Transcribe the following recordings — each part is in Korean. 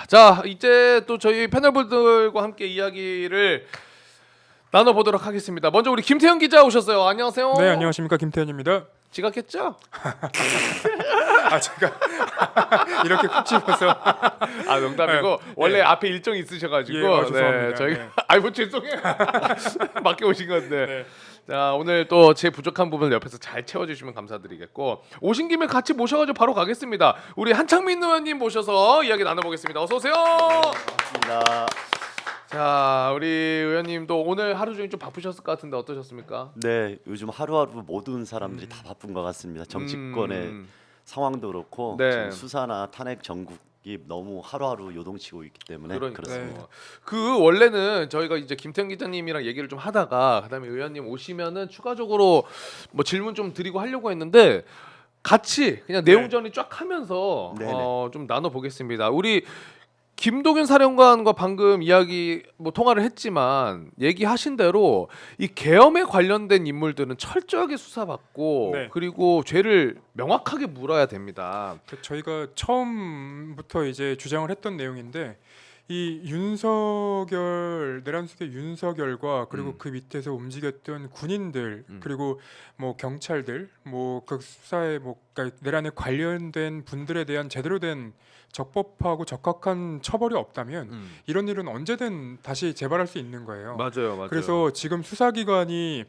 자, 이제 또 저희 패널분들과 함께 이야기를 나눠보도록 하겠습니다. 먼저 우리 김태현 기자 오셨어요. 안녕하세요. 네, 안녕하십니까, 김태현입니다. 지각했죠? 아, 제가 이렇게 콕 집어서 농담이고 네. 원래 앞에 일정이 있으셔가지고 예, 죄송합니다. 저희가 네. 아이고 죄송해요. 맡겨 오신 건데. 네. 자, 오늘 또 제 부족한 부분을 옆에서 잘 채워주시면 감사드리겠고, 오신 김에 같이 모셔가지고 바로 가겠습니다. 우리 한창민 의원님 모셔서 이야기 나눠보겠습니다. 어서 오세요. 반갑습니다. 자, 우리 의원님도 오늘 하루 종일 좀 바쁘셨을 것 같은데 어떠셨습니까? 네, 요즘 하루하루 모든 사람들이 다 바쁜 것 같습니다. 정치권의 상황도 그렇고 네. 지금 수사나 탄핵 전국이 너무 하루하루 요동치고 있기 때문에 그러니까요. 그렇습니다. 그 원래는 저희가 이제 김태형 기자님이랑 얘기를 좀 하다가 그다음에 의원님 오시면은 추가적으로 뭐 질문 좀 드리고 하려고 했는데 같이 그냥 내용 정리 쫙 하면서 네네. 좀 나눠 보겠습니다. 우리 김동윤 사령관과 방금 이야기 뭐 통화를 했지만 얘기하신 대로 이 계엄에 관련된 인물들은 철저하게 수사받고 네. 그리고 죄를 명확하게 물어야 됩니다. 저희가 처음부터 이제 주장을 했던 내용인데 이 윤석열 내란숙의 윤석열과 그리고 그 밑에서 움직였던 군인들 그리고 뭐 경찰들 뭐 그 수사에 뭐 그러니까 내란에 관련된 분들에 대한 제대로 된 적법하고 적합한 처벌이 없다면 이런 일은 언제든 다시 재발할 수 있는 거예요. 맞아요. 그래서 지금 수사기관이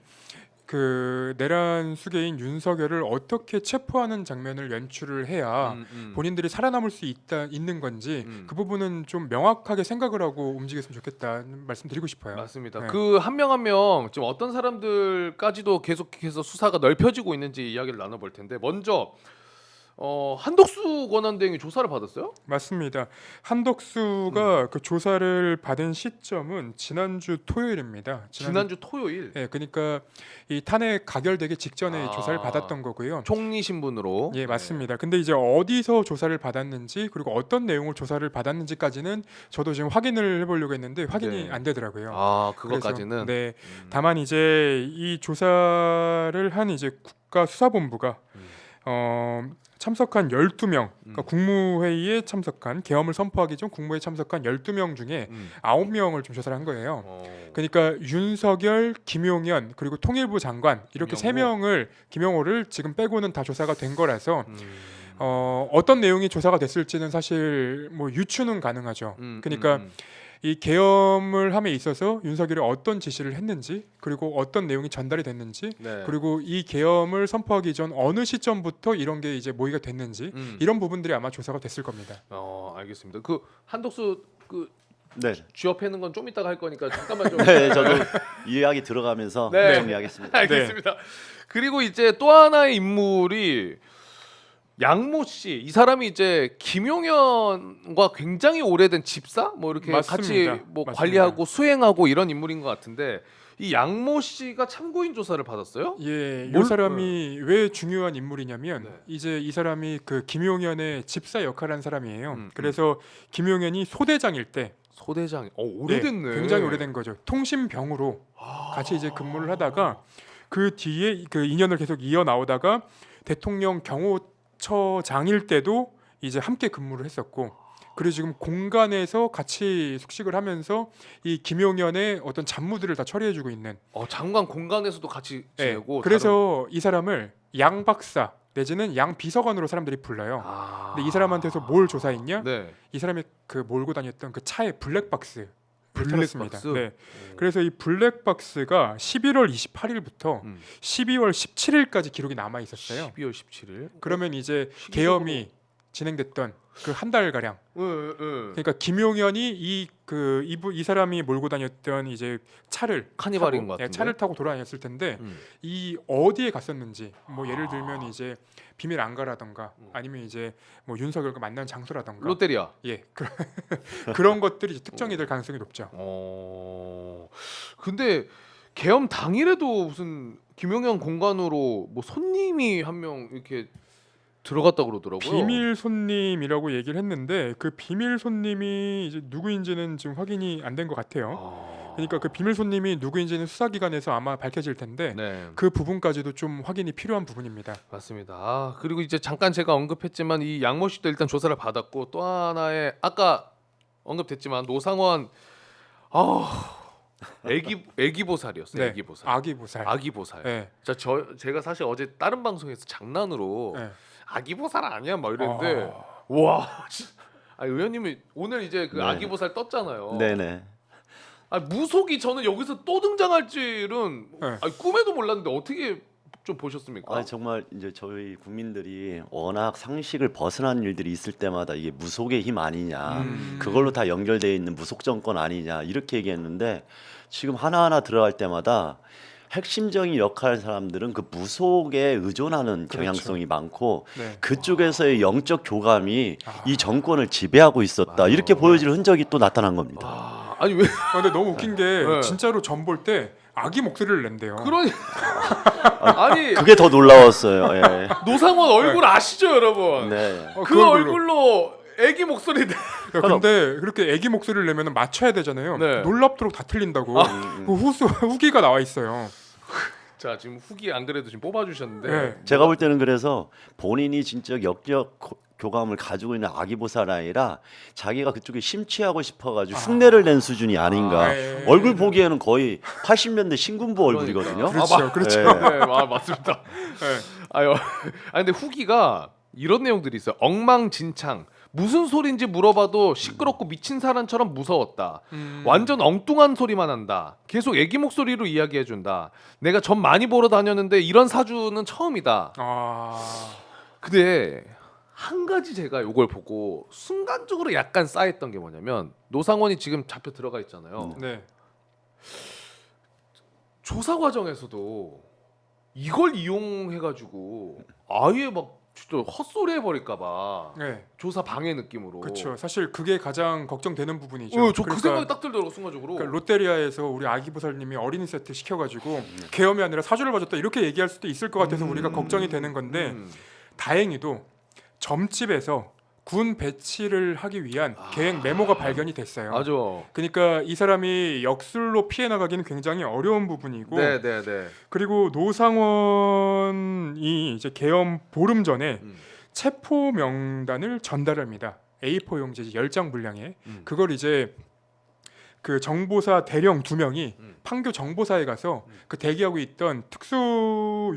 그 내란 수괴인 윤석열을 어떻게 체포하는 장면을 연출을 해야 본인들이 살아남을 수 있는 건지 그 부분은 좀 명확하게 생각을 하고 움직였으면 좋겠다는 말씀드리고 싶어요. 맞습니다. 네. 그 한 명 한 명 지금 어떤 사람들까지도 계속해서 수사가 넓혀지고 있는지 이야기를 나눠볼 텐데 먼저 한덕수 권한대행이 조사를 받았어요? 맞습니다. 한덕수가 그 조사를 받은 시점은 지난주 토요일입니다. 지난주 토요일 네, 그러니까 이 탄핵 가결되기 직전에 조사를 받았던 거고요. 총리 신분으로. 예, 맞습니다. 근데 이제 어디서 조사를 받았는지 그리고 어떤 내용을 조사를 받았는지까지는 저도 지금 확인을 해보려고 했는데 확인이 네. 안 되더라고요. 그것까지는. 그래서, 네, 다만 이제 이 조사를 한 이제 국가수사본부가 참석한 12명, 그러니까 국무회의에 참석한 계엄을 선포하기 전 국무회의에 참석한 12명 중에 9명을 좀 조사를 한 거예요. 그러니까 윤석열, 김용현 그리고 통일부 장관 이렇게 세 명을 김용호를 지금 빼고는 다 조사가 된 거라서 어떤 내용이 조사가 됐을지는 사실 뭐 유추는 가능하죠. 그러니까 이 계엄을 함에 있어서 윤석열이 어떤 지시를 했는지 그리고 어떤 내용이 전달이 됐는지 네. 그리고 이 계엄을 선포하기 전 어느 시점부터 이런 게 이제 모의가 됐는지 이런 부분들이 아마 조사가 됐을 겁니다. 알겠습니다. 그 한덕수 그 네, 쥐업해는 건 좀 이따가 할 거니까 잠깐만 좀. 네, 저도 이야기 들어가면서 네. 정리하겠습니다. 알겠습니다. 그리고 이제 또 하나의 인물이 양모 씨, 이 사람이 이제 김용현과 굉장히 오래된 집사, 뭐 이렇게 맞습니다. 같이 뭐 맞습니다. 관리하고 수행하고 이런 인물인 것 같은데 이 양모 씨가 참고인 조사를 받았어요? 예, 이 뭘- 사람이 왜 중요한 인물이냐면 네. 이제 이 사람이 그 김용현의 집사 역할을 한 사람이에요. 그래서 김용현이 소대장일 때 소대장, 오래됐네. 예, 굉장히 오래된 거죠. 통신병으로 같이 이제 근무를 하다가 그 뒤에 그 인연을 계속 이어 나오다가 대통령 경호처장일 때도 이제 함께 근무를 했었고 그리고 지금 공간에서 같이 숙식을 하면서 이 김용현의 어떤 잡무들을 다 처리해주고 있는. 장관 공간에서도 같이 예, 지내고. 그래서 이 사람을 양 박사 내지는 양 비서관으로 사람들이 불러요. 근데 이 사람한테서 뭘 조사했냐? 네. 이 사람이 그 몰고 다녔던 그 차의 블랙박스. 블랙박스? 네. 그래서 이 블랙박스가 11월 28일부터 12월 17일까지 기록이 남아 있었어요. 12월 17일. 그러면 이제 12월 계엄이 진행됐던 그 한 달 가량. 그러니까 김용현이 이 사람이 몰고 다녔던 이제 차를 카니발인 타고, 것 같은데? 차를 타고 돌아다녔을 텐데 이 어디에 갔었는지 뭐 예를 들면 이제 비밀 안가라던가 아니면 이제 뭐 윤석열과 만난 장소라던가 롯데리아. 예 그런 것들이 이제 특정이 될 가능성이 높죠. 근데 계엄 당일에도 무슨 김용현 공간으로 뭐 손님이 한 명 이렇게 들어갔다 그러더라고요. 비밀 손님이라고 얘기를 했는데 그 비밀 손님이 이제 누구인지는 지금 확인이 안 된 것 같아요. 그러니까 그 비밀 손님이 누구인지는 수사기관에서 아마 밝혀질 텐데 네. 그 부분까지도 좀 확인이 필요한 부분입니다. 맞습니다. 그리고 이제 잠깐 제가 언급했지만 이 양모 씨도 일단 조사를 받았고 또 하나의 아까 언급됐지만 노상원 애기보살이었어요. 네. 애기보살. 아기보살. 아기보살. 네. 제가 사실 어제 다른 방송에서 장난으로 네. 아기보살 아니야 막 이랬는데 와. 의원님이 오늘 이제 그 네. 아기보살 떴잖아요. 네네. 무속이 저는 여기서 또 등장할 줄은 네. 꿈에도 몰랐는데 어떻게 좀 보셨습니까? 정말 이제 저희 국민들이 워낙 상식을 벗어난 일들이 있을 때마다 이게 무속의 힘 아니냐, 그걸로 다 연결되어 있는 무속 정권 아니냐 이렇게 얘기했는데 지금 하나하나 들어갈 때마다 핵심적인 역할을 사람들은 그 무속에 의존하는 그렇죠. 경향성이 많고 네. 그쪽에서의 영적 교감이 이 정권을 지배하고 있었다 이렇게 보여질 흔적이 또 나타난 겁니다. 아니 왜 근데 너무 웃긴 게 네. 진짜로 전 볼 때 아기 목소리를 낸대요. 그러니 아니 그게 더 놀라웠어요. 예. 노상원 얼굴 아시죠 여러분? 네. 그 얼굴로 애기 목소리 내. 야, 근데 그렇게 애기 목소리를 내면 맞춰야 되잖아요. 네. 놀랍도록 다 틀린다고. 그 후기가 나와 있어요. 자 지금 후기 안 그래도 지금 뽑아주셨는데 네. 제가 볼 때는 그래서 본인이 진짜 역적 교감을 가지고 있는 아기보살 아니라 자기가 그쪽에 심취하고 싶어가지고 흉내를 낸 수준이 아닌가. 예. 얼굴 보기에는 거의 80년대 신군부 얼굴이거든요. 그렇죠, 그렇죠. 예. 네, 맞습니다. 네. 근데 후기가 이런 내용들이 있어요. 엉망진창. 무슨 소린지 물어봐도 시끄럽고 미친 사람처럼 무서웠다. 완전 엉뚱한 소리만 한다. 계속 애기 목소리로 이야기해준다. 내가 전 많이 보러 다녔는데 이런 사주는 처음이다. 근데 한 가지 제가 이걸 보고 순간적으로 약간 쌓였던 게 뭐냐면 노상원이 지금 잡혀 들어가 있잖아요. 네. 조사 과정에서도 이걸 이용해가지고 아예 막 진짜 헛소리 해버릴까봐 네. 조사 방해 느낌으로. 그렇죠. 사실 그게 가장 걱정되는 부분이죠. 저그 생각이 딱 들더라고 순간적으로. 그러니까 롯데리아에서 우리 아기보살님이 어린이 세트 시켜가지고 계엄이 아니라 사주를 봐줬다 이렇게 얘기할 수도 있을 것 같아서 우리가 걱정이 되는 건데 다행히도 점집에서 군 배치를 하기 위한 계획 메모가 발견이 됐어요. 맞아. 그러니까 이 사람이 역술로 피해 나가기는 굉장히 어려운 부분이고, 네네네. 그리고 노상원이 이제 계엄 보름 전에 체포 명단을 전달합니다. A4 용지 10장 분량에 그걸 이제 그 정보사 대령 2명이 판교 정보사에 가서 그 대기하고 있던 특수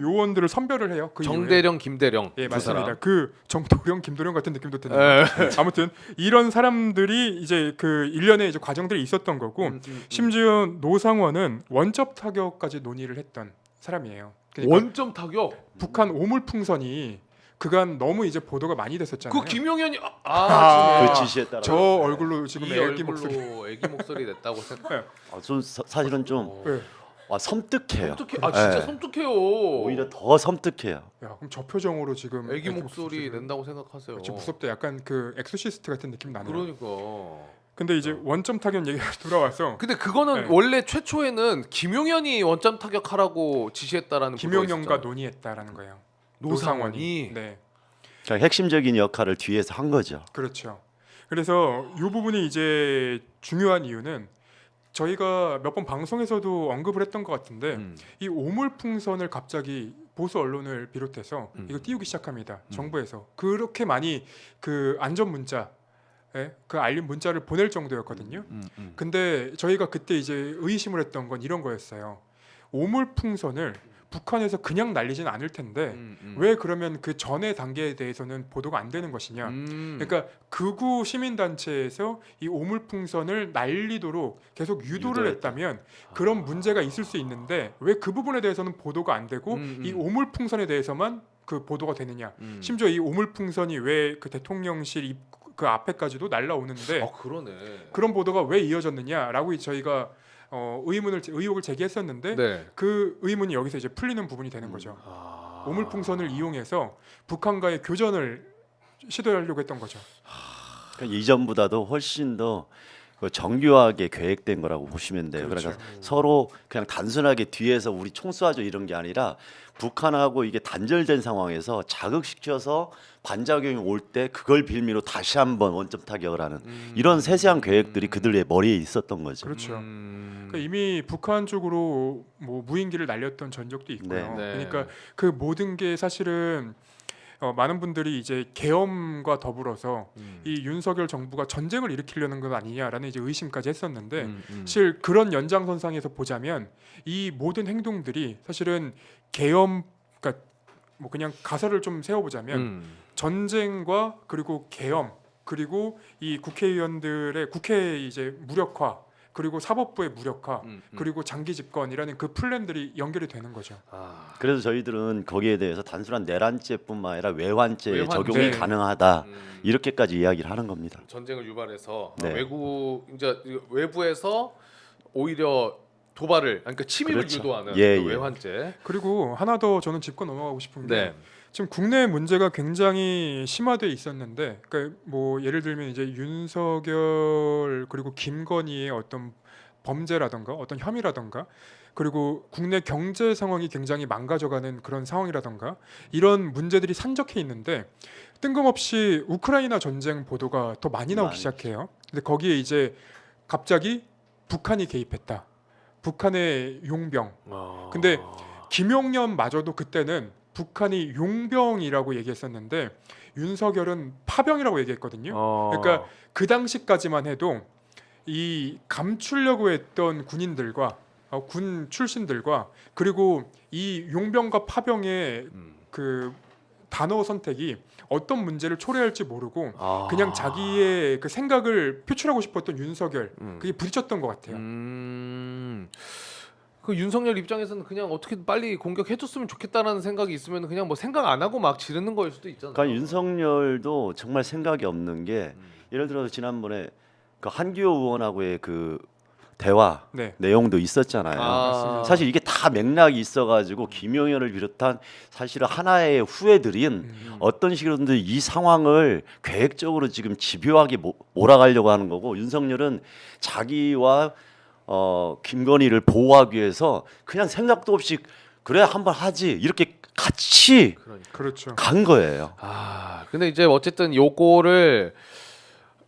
요원들을 선별을 해요. 그 정대령, 김대령. 예, 두 맞습니다. 사람. 그 정도령, 김도령 같은 느낌도 예. 드는데 아무튼 이런 사람들이 이제 그 일련의 이제 과정들이 있었던 거고 심지어 노상원은 원접 타격까지 논의를 했던 사람이에요. 그러니까 원점 타격. 북한 오물풍선이 그간 너무 이제 보도가 많이 됐었잖아요. 그 김용현이 그 지시에 따라. 저 얼굴로 지금 이 애기 얼굴로 목소리. 애기 목소리 냈다고 생각. 좀 사실은 좀 네. 섬뜩해요. 섬뜩해. 진짜 예. 섬뜩해요. 오히려 더 섬뜩해요. 야, 그럼 저 표정으로 지금 애기 목소리 낸다고 생각하세요. 좀 무섭다. 약간 그 엑소시스트 같은 느낌 나네요. 그러니까. 근데 이제 원점 타격 얘기가 돌아와서 근데 그거는 네. 원래 최초에는 김용현이 원점 타격하라고 지시했다라는 김용현과 보도가 논의했다라는 거예요. 노상원이? 네. 그러니까 핵심적인 역할을 뒤에서 한 거죠. 그렇죠. 그래서 이 부분이 이제 중요한 이유는 저희가 몇 번 방송에서도 언급을 했던 것 같은데 이 오물풍선을 갑자기 보수 언론을 비롯해서 이거 띄우기 시작합니다. 정부에서 그렇게 많이 그 안전 문자, 그 알림 문자를 보낼 정도였거든요. 근데 저희가 그때 이제 의심을 했던 건 이런 거였어요. 오물풍선을 북한에서 그냥 날리진 않을 텐데 왜 그러면 그 전의 단계에 대해서는 보도가 안 되는 것이냐. 그러니까 극우 시민단체에서 이 오물풍선을 날리도록 계속 유도를 했다면 그런 문제가 있을 수 있는데 왜 그 부분에 대해서는 보도가 안 되고 이 오물풍선에 대해서만 그 보도가 되느냐. 심지어 이 오물풍선이 왜 그 대통령실 그 앞에까지도 날라오는데 그러네. 그런 보도가 왜 이어졌느냐라고 저희가 의혹을 제기했었는데 네. 그 의문이 여기서 이제 풀리는 부분이 되는 거죠. 오물풍선을 이용해서 북한과의 교전을 시도하려고 했던 거죠. 그러니까 이전보다도 훨씬 더 정교하게 계획된 거라고 보시면 돼요. 그렇죠. 그러니까 서로 그냥 단순하게 뒤에서 우리 총 쏴줘 이런 게 아니라 북한하고 이게 단절된 상황에서 자극시켜서 반작용이 올 때 그걸 빌미로 다시 한번 원점 타격을 하는 이런 세세한 계획들이 그들의 머리에 있었던 거죠. 그렇죠. 그러니까 이미 북한 쪽으로 뭐 무인기를 날렸던 전적도 있고요. 네. 그러니까 그 모든 게 사실은 많은 분들이 이제 계엄과 더불어서 이 윤석열 정부가 전쟁을 일으키려는 것 아니냐라는 이제 의심까지 했었는데 사실 그런 연장선상에서 보자면 이 모든 행동들이 사실은 계엄, 그러니까 뭐 그냥 가설을 좀 세워보자면 전쟁과 그리고 계엄 그리고 이 국회의원들의 국회 이제 무력화 그리고 사법부의 무력화 그리고 장기 집권이라는 그 플랜들이 연결이 되는 거죠. 아, 그래서 저희들은 거기에 대해서 단순한 내란죄뿐만 아니라 외환죄 외환죄. 적용이 가능하다 이렇게까지 이야기를 하는 겁니다. 전쟁을 유발해서 네. 외부에서 오히려 도발을 그러니까 침입을 그렇죠. 유도하는 예, 그 예. 외환죄. 그리고 하나 더 저는 짚고 넘어가고 싶은 게 네. 지금 국내 문제가 굉장히 심화돼 있었는데, 그러니까 뭐 예를 들면 이제 윤석열 그리고 김건희의 어떤 범죄라던가 어떤 혐의라던가 그리고 국내 경제 상황이 굉장히 망가져가는 그런 상황이라던가 이런 문제들이 산적해 있는데 뜬금없이 우크라이나 전쟁 보도가 더 많이 나오기 많이 시작해요. 근데 거기에 이제 갑자기 북한이 개입했다. 북한의 용병. 근데 김용현마저도 그때는 북한이 용병이라고 얘기했었는데 윤석열은 파병이라고 얘기했거든요. 그러니까 그 당시까지만 해도 이 감추려고 했던 군인들과 군 출신들과 그리고 이 용병과 파병의 그 단어 선택이 어떤 문제를 초래할지 모르고 그냥 자기의 그 생각을 표출하고 싶었던 윤석열 그게 부딪혔던 것 같아요. 그 윤석열 입장에서는 그냥 어떻게 빨리 공격해줬으면 좋겠다라는 생각이 있으면 그냥 뭐 생각 안 하고 막 지르는 거일 수도 있잖아요. 그러니까 윤석열도 정말 생각이 없는 게 예를 들어서 지난번에 그 한기호 의원하고의 그 대화 네. 내용도 있었잖아요. 맞습니다. 사실 이게 다 맥락이 있어가지고 김용현을 비롯한 사실은 하나의 후예들인 어떤 식으로든 이 상황을 계획적으로 지금 집요하게 몰아가려고 하는 거고 윤석열은 자기와 김건희를 보호하기 위해서 그냥 생각도 없이 그래 한번 하지 이렇게 같이 그렇죠. 간 거예요. 근데 이제 어쨌든 요거를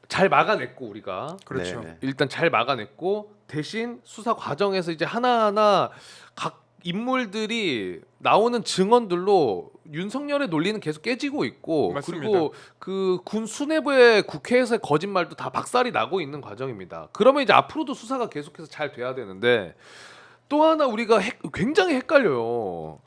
잘 막아냈고 우리가 그렇죠. 네네. 일단 잘 막아냈고 대신 수사 과정에서 이제 하나하나 각 인물들이 나오는 증언들로 윤석열의 논리는 계속 깨지고 있고 맞습니다. 그리고 그 군 수뇌부의 국회에서의 거짓말도 다 박살이 나고 있는 과정입니다. 그러면 이제 앞으로도 수사가 계속해서 잘 돼야 되는데 또 하나 우리가 굉장히 헷갈려요.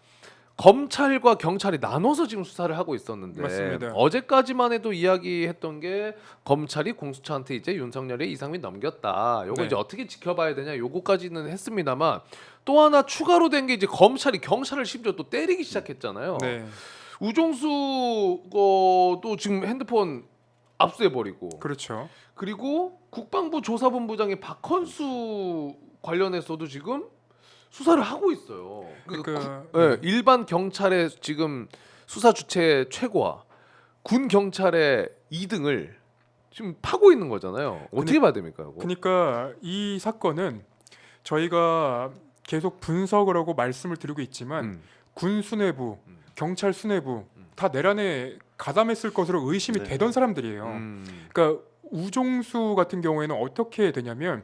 검찰과 경찰이 나눠서 지금 수사를 하고 있었는데 맞습니다. 어제까지만 해도 이야기했던 게 검찰이 공수처한테 이제 윤석열의 이상민 넘겼다. 요거 네. 이제 어떻게 지켜봐야 되냐. 요거까지는 했습니다만 또 하나 추가로 된 게 이제 검찰이 경찰을 심지어 또 때리기 시작했잖아요. 네. 우종수 거도 지금 핸드폰 압수해 버리고 그렇죠. 그리고 국방부 조사본부장의 박헌수 관련해서도 지금 수사를 하고 있어요. 그러니까 네, 일반 경찰의 지금 수사 주체 최고와 군 경찰의 2등을 지금 파고 있는 거잖아요. 어떻게 봐야 됩니까, 이거? 그러니까 이 사건은 저희가 계속 분석을 하고 말씀을 드리고 있지만 군 수뇌부, 경찰 수뇌부 다 내란에 가담했을 것으로 의심이 네. 되던 사람들이에요. 그러니까 우종수 같은 경우에는 어떻게 되냐면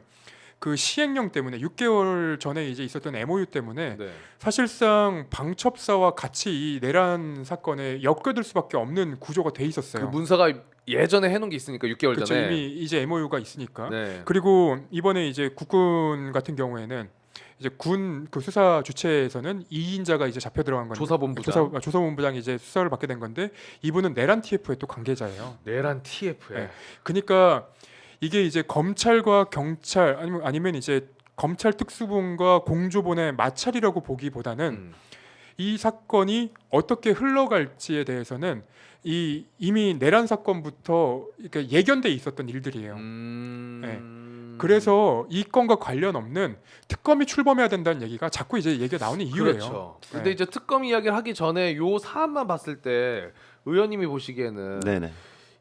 그 시행령 때문에 6개월 전에 이제 있었던 MOU 때문에 네. 사실상 방첩사와 같이 이 내란 사건에 엮여들 수밖에 없는 구조가 돼 그 있었어요. 문서가 예전에 해놓은 게 있으니까 6개월 그렇죠. 전에. 이미 이제 MOU가 있으니까. 네. 그리고 이번에 이제 국군 같은 경우에는 이제 군 그 수사 주체에서는 2인자가 이제 잡혀 들어간 건데 조사본부장. 조사본부장이 이제 수사를 받게 된 건데 이분은 내란 TF의 또 관계자예요. 내란 TF에. 네. 그러니까 이게 이제 검찰과 경찰 아니면 이제 검찰 특수본과 공조본의 마찰이라고 보기보다는 이 사건이 어떻게 흘러갈지에 대해서는 이미 내란 사건부터 이렇게 예견돼 있었던 일들이에요. 네. 그래서 이 건과 관련 없는 특검이 출범해야 된다는 얘기가 자꾸 이제 얘기가 나오는 이유예요. 그렇죠. 네. 근데 이제 특검 이야기를 하기 전에 요 사안만 봤을 때 의원님이 보시기에는 네네.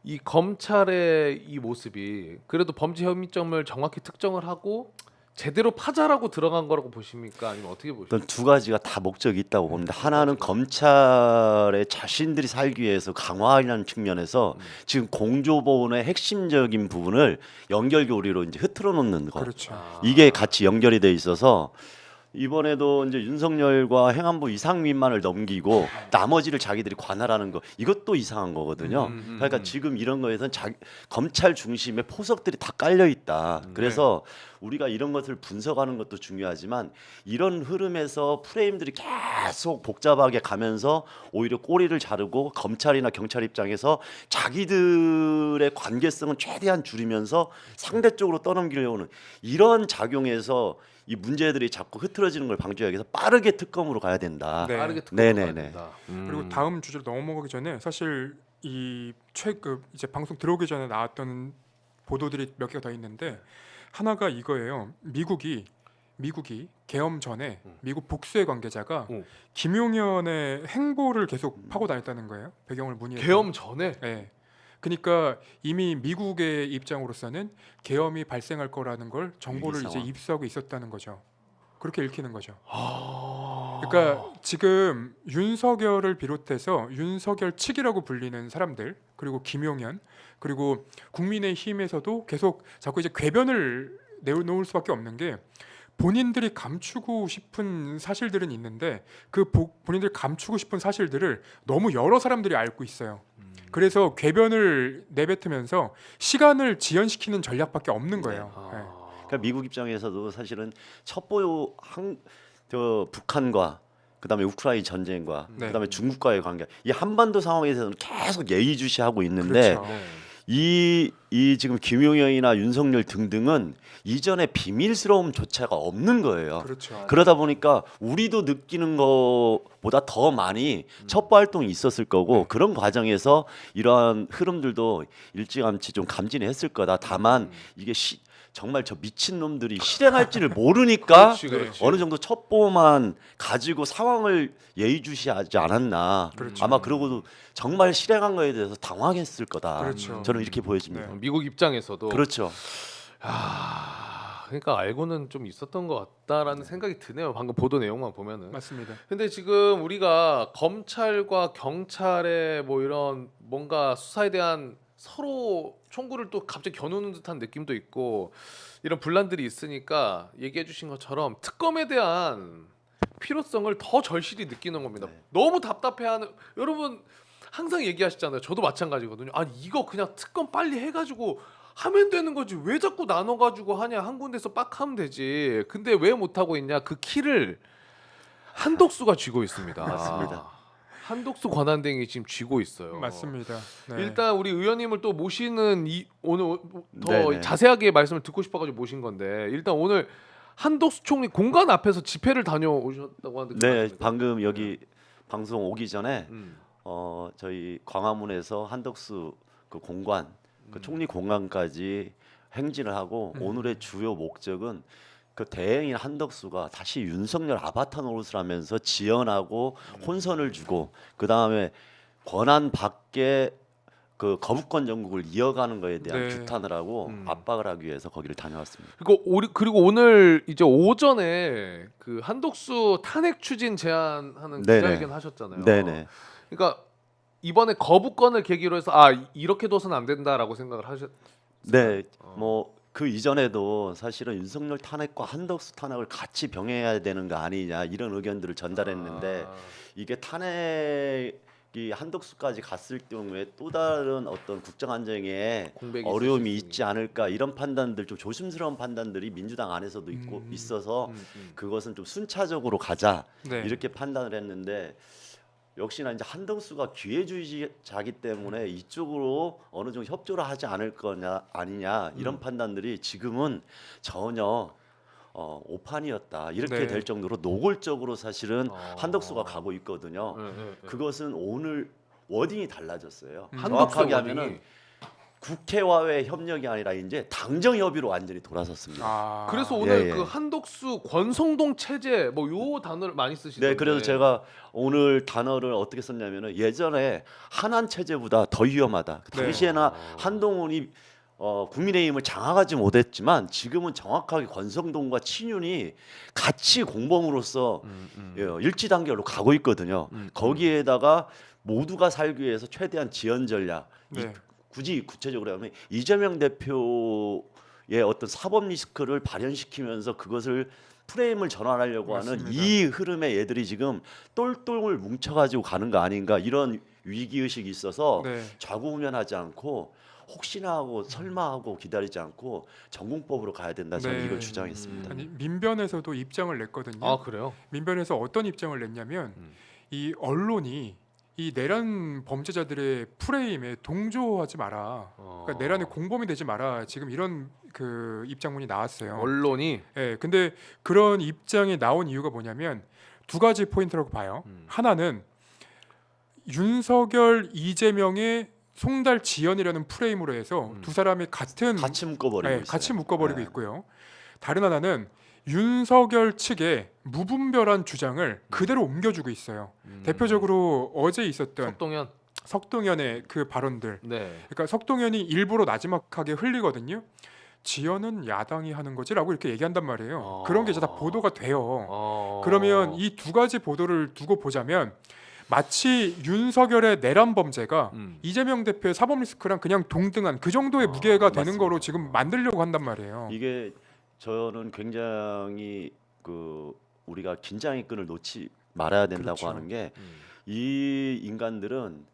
이 검찰의 이 모습이 그래도 범죄 혐의점을 정확히 특정을 하고 제대로 파자라고 들어간 거라고 보십니까? 아니면 어떻게 보십니까? 어떤 두 가지가 다 목적이 있다고 봅니다. 하나는 검찰의 자신들이 살기 위해서 강화하려는 측면에서 지금 공조본의 핵심적인 부분을 연결고리로 이제 흐트러 놓는 거. 그렇죠. 이게 같이 연결이 돼 있어서 이번에도 이제 윤석열과 행안부 이상민만을 넘기고 나머지를 자기들이 관할하는 거 이것도 이상한 거거든요. 그러니까 지금 이런 거에선 검찰 중심의 포석들이 다 깔려 있다. 그래서 우리가 이런 것을 분석하는 것도 중요하지만 이런 흐름에서 프레임들이 계속 복잡하게 가면서 오히려 꼬리를 자르고 검찰이나 경찰 입장에서 자기들의 관계성은 최대한 줄이면서 상대쪽으로 떠넘기려고 하는 이런 작용에서 이 문제들이 자꾸 흐트러지는 걸 방지하기 위해서 빠르게 특검으로 가야 된다. 네. 빠르게 특검 네네네. 된다. 그리고 다음 주제로 넘어가기 전에 사실 이 최근 이제 방송 들어오기 전에 나왔던 보도들이 몇 개가 더 있는데 하나가 이거예요. 미국이 계엄 전에 미국 복수의 관계자가 김용현의 행보를 계속 파고 다녔다는 거예요. 배경을 문의해서. 계엄 전에 네. 그러니까 이미 미국의 입장으로서는 계엄이 발생할 거라는 걸 정보를 이제 입수하고 있었다는 거죠. 그렇게 읽히는 거죠. 그러니까 지금 윤석열을 비롯해서 윤석열 측이라고 불리는 사람들 그리고 김용현 그리고 국민의힘에서도 계속 자꾸 이제 궤변을 내놓을 수밖에 없는 게 본인들이 감추고 싶은 사실들은 있는데 그 본인들이 감추고 싶은 사실들을 너무 여러 사람들이 알고 있어요. 그래서 궤변을 내뱉으면서 시간을 지연시키는 전략밖에 없는 거예요. 네. 그러니까 미국 입장에서도 사실은 첩보 북한과 그다음에 우크라이나 전쟁과 네. 그다음에 중국과의 관계 이 한반도 상황에 대해서는 계속 예의주시하고 있는데 그렇죠. 이 지금 김용현이나 윤석열 등등은 이전에 비밀스러움조차가 없는 거예요. 그렇죠. 그러다 보니까 우리도 느끼는 것보다 더 많이 첩보 활동이 있었을 거고 그런 과정에서 이러한 흐름들도 일찌감치 좀 감지는 했을 거다. 다만 이게 정말 저 미친 놈들이 실행할지를 모르니까 그렇지. 어느 정도 첩보만 가지고 상황을 예의주시하지 않았나. 그렇죠. 아마 그러고도 정말 실행한 거에 대해서 당황했을 거다. 그렇죠. 저는 이렇게 보여집니다. 네. 미국 입장에서도 그렇죠. 그러니까 알고는 좀 있었던 것 같다라는 생각이 드네요. 방금 보도 내용만 보면은. 맞습니다. 근데 지금 우리가 검찰과 경찰의 뭐 이런 뭔가 수사에 대한 서로 총구를 또 갑자기 겨누는 듯한 느낌도 있고 이런 분란들이 있으니까 얘기해 주신 것처럼 특검에 대한 필요성을 더 절실히 느끼는 겁니다. 네. 너무 답답해하는 여러분 항상 얘기하시잖아요. 저도 마찬가지거든요. 아니 이거 그냥 특검 빨리 해가지고 하면 되는 거지 왜 자꾸 나눠가지고 하냐 한 군데서 빡 하면 되지. 근데 왜 못하고 있냐 그 키를 한독수가 쥐고 있습니다. 맞습니다. 한독수 권한대행이 지금 쥐고 있어요. 맞습니다. 네. 일단 우리 의원님을 또 모시는 오늘 더 네네. 자세하게 말씀을 듣고 싶어가지고 모신 건데 일단 오늘 한독수 총리 공간 앞에서 집회를 다녀오셨다고 하는데 네, 맞습니까? 방금 여기 방송 오기 전에 음. 저희 광화문에서 한덕수 그 공관, 그 총리 공관까지 행진을 하고 오늘의 주요 목적은 그 대행인 한덕수가 다시 윤석열 아바타 노릇을 하면서 지연하고 혼선을 주고 그 다음에 권한 밖에 그 거부권 정국을 이어가는 거에 대한 네. 규탄을 하고 압박을 하기 위해서 거기를 다녀왔습니다. 그리고 오늘 이제 오전에 그 한독수 탄핵 추진 제안하는 네네. 기자회견 하셨잖아요. 네네. 그러니까 이번에 거부권을 계기로 해서 이렇게 둬서는 안 된다라고 생각을 하셨. 네, 뭐 그 이전에도 사실은 윤석열 탄핵과 한덕수 탄핵을 같이 병행해야 되는 거 아니냐 이런 의견들을 전달했는데 이게 탄핵이 한덕수까지 갔을 경우에 또 다른 어떤 국정 안정에 공백이 어려움이 있을 수 있지 않을까 이런 판단들 좀 조심스러운 판단들이 민주당 안에서도 있고 있어서 그것은 좀 순차적으로 가자 네. 이렇게 판단을 했는데 역시나 이제 한덕수가 기회주의자기 때문에 이쪽으로 어느 정도 협조를 하지 않을 거냐 아니냐 이런 판단들이 지금은 전혀 오판이었다 이렇게 네. 될 정도로 노골적으로 사실은 한덕수가 가고 있거든요. 그것은 오늘 워딩이 달라졌어요. 정확하게 하면은 국회와의 협력이 아니라 이제 당정 협의로 완전히 돌아섰습니다. 그래서 오늘 예. 그 한독수 권성동 체제 뭐 요 단어를 많이 쓰시던데. 네, 그래서 제가 오늘 단어를 어떻게 썼냐면은 예전에 한한 체제보다 더 위험하다. 네. 당시에나 한동훈이 국민의힘을 장악하지 못했지만 지금은 정확하게 권성동과 친윤이 같이 공범으로서 일치단결로 가고 있거든요. 거기에다가 모두가 살기 위해서 최대한 지연 전략. 네. 굳이 구체적으로 하면 이재명 대표의 어떤 사법 리스크를 발현시키면서 그것을 프레임을 전환하려고 하는 맞습니다. 이 흐름에 얘들이 지금 똘똘 뭉쳐가지고 가는 거 아닌가 이런 위기의식이 있어서 네. 좌고우면하지 않고 혹시나 하고 설마 하고 기다리지 않고 전공법으로 가야 된다 저는 네. 이걸 주장했습니다. 아니 민변에서도 입장을 냈거든요. 아 그래요? 민변에서 어떤 입장을 냈냐면 이 언론이 이 내란 범죄자들의 프레임에 동조하지 마라. 그러니까 내란의 공범이 되지 마라. 지금 이런 그 입장문이 나왔어요. 언론이 예, 근데 그런 입장이 나온 이유가 뭐냐면 두 가지 포인트라고 봐요. 하나는 윤석열, 이재명의 송달 지연이라는 프레임으로 해서 두 사람이 같은 같이 묶어버리고 네, 있어요. 같이 묶어버리고 네. 있고요. 다른 하나는 윤석열 측의 무분별한 주장을 그대로 옮겨주고 있어요. 대표적으로 어제 있었던 석동현. 석동현의 그 발언들. 네. 그러니까 석동현이 일부러 나지막하게 흘리거든요. 지연은 야당이 하는 거지라고 이렇게 얘기한단 말이에요. 그런 게 이제 다 보도가 돼요. 그러면 이 두 가지 보도를 두고 보자면 마치 윤석열의 내란 범죄가 이재명 대표의 사법 리스크랑 그냥 동등한 그 정도의 무게가 되는 맞습니다. 거로 지금 만들려고 한단 말이에요. 이게 저는 굉장히 그 우리가 긴장의 끈을 놓지 말아야 된다고 그렇죠. 하는 게 이 인간들은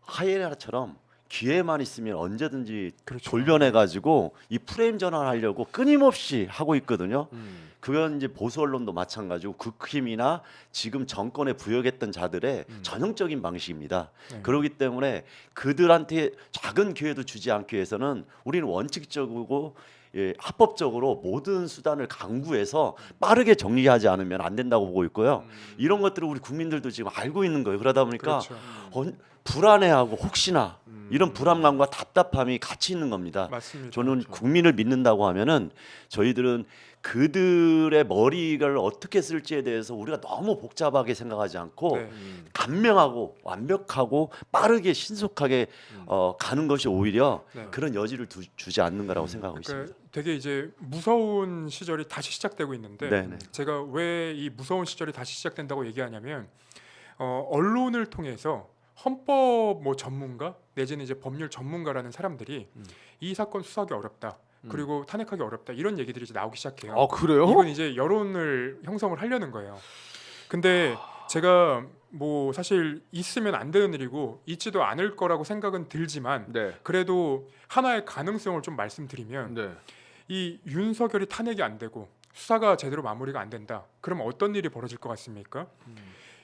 하이에나처럼 기회만 있으면 언제든지 그렇죠. 돌변해 가지고 이 프레임 전환하려고 끊임없이 하고 있거든요. 그건 이제 보수 언론도 마찬가지고 국힘이나 지금 정권에 부역했던 자들의 전형적인 방식입니다. 네. 그렇기 때문에 그들한테 작은 기회도 주지 않기 위해서는 우리는 원칙적이고 합법적으로 모든 수단을 강구해서 빠르게 정리하지 않으면 안 된다고 보고 있고요. 이런 것들을 우리 국민들도 지금 알고 있는 거예요. 그러다 보니까 그렇죠. 불안해하고 혹시나 이런 불안감과 답답함이 같이 있는 겁니다. 맞습니다. 저는 국민을 믿는다고 하면은 저희들은 그들의 머리를 어떻게 쓸지에 대해서 우리가 너무 복잡하게 생각하지 않고 네. 간명하고 완벽하고 빠르게 신속하게 가는 것이 오히려 네. 그런 여지를 주지 않는 거라고 생각하고 그러니까 있습니다. 되게 이제 무서운 시절이 다시 시작되고 있는데 네네. 제가 왜 이 무서운 시절이 다시 시작된다고 얘기하냐면 언론을 통해서 헌법 뭐 전문가 내지는 이제 법률 전문가라는 사람들이 이 사건 수사하기 어렵다. 그리고 탄핵하기 어렵다. 이런 얘기들이 이제 나오기 시작해요. 아 그래요? 이건 이제 여론을 형성을 하려는 거예요. 근데 제가 뭐 사실 있으면 안 되는 일이고 있지도 않을 거라고 생각은 들지만 네. 그래도 하나의 가능성을 좀 말씀드리면 네. 이 윤석열이 탄핵이 안 되고 수사가 제대로 마무리가 안 된다. 그럼 어떤 일이 벌어질 것 같습니까?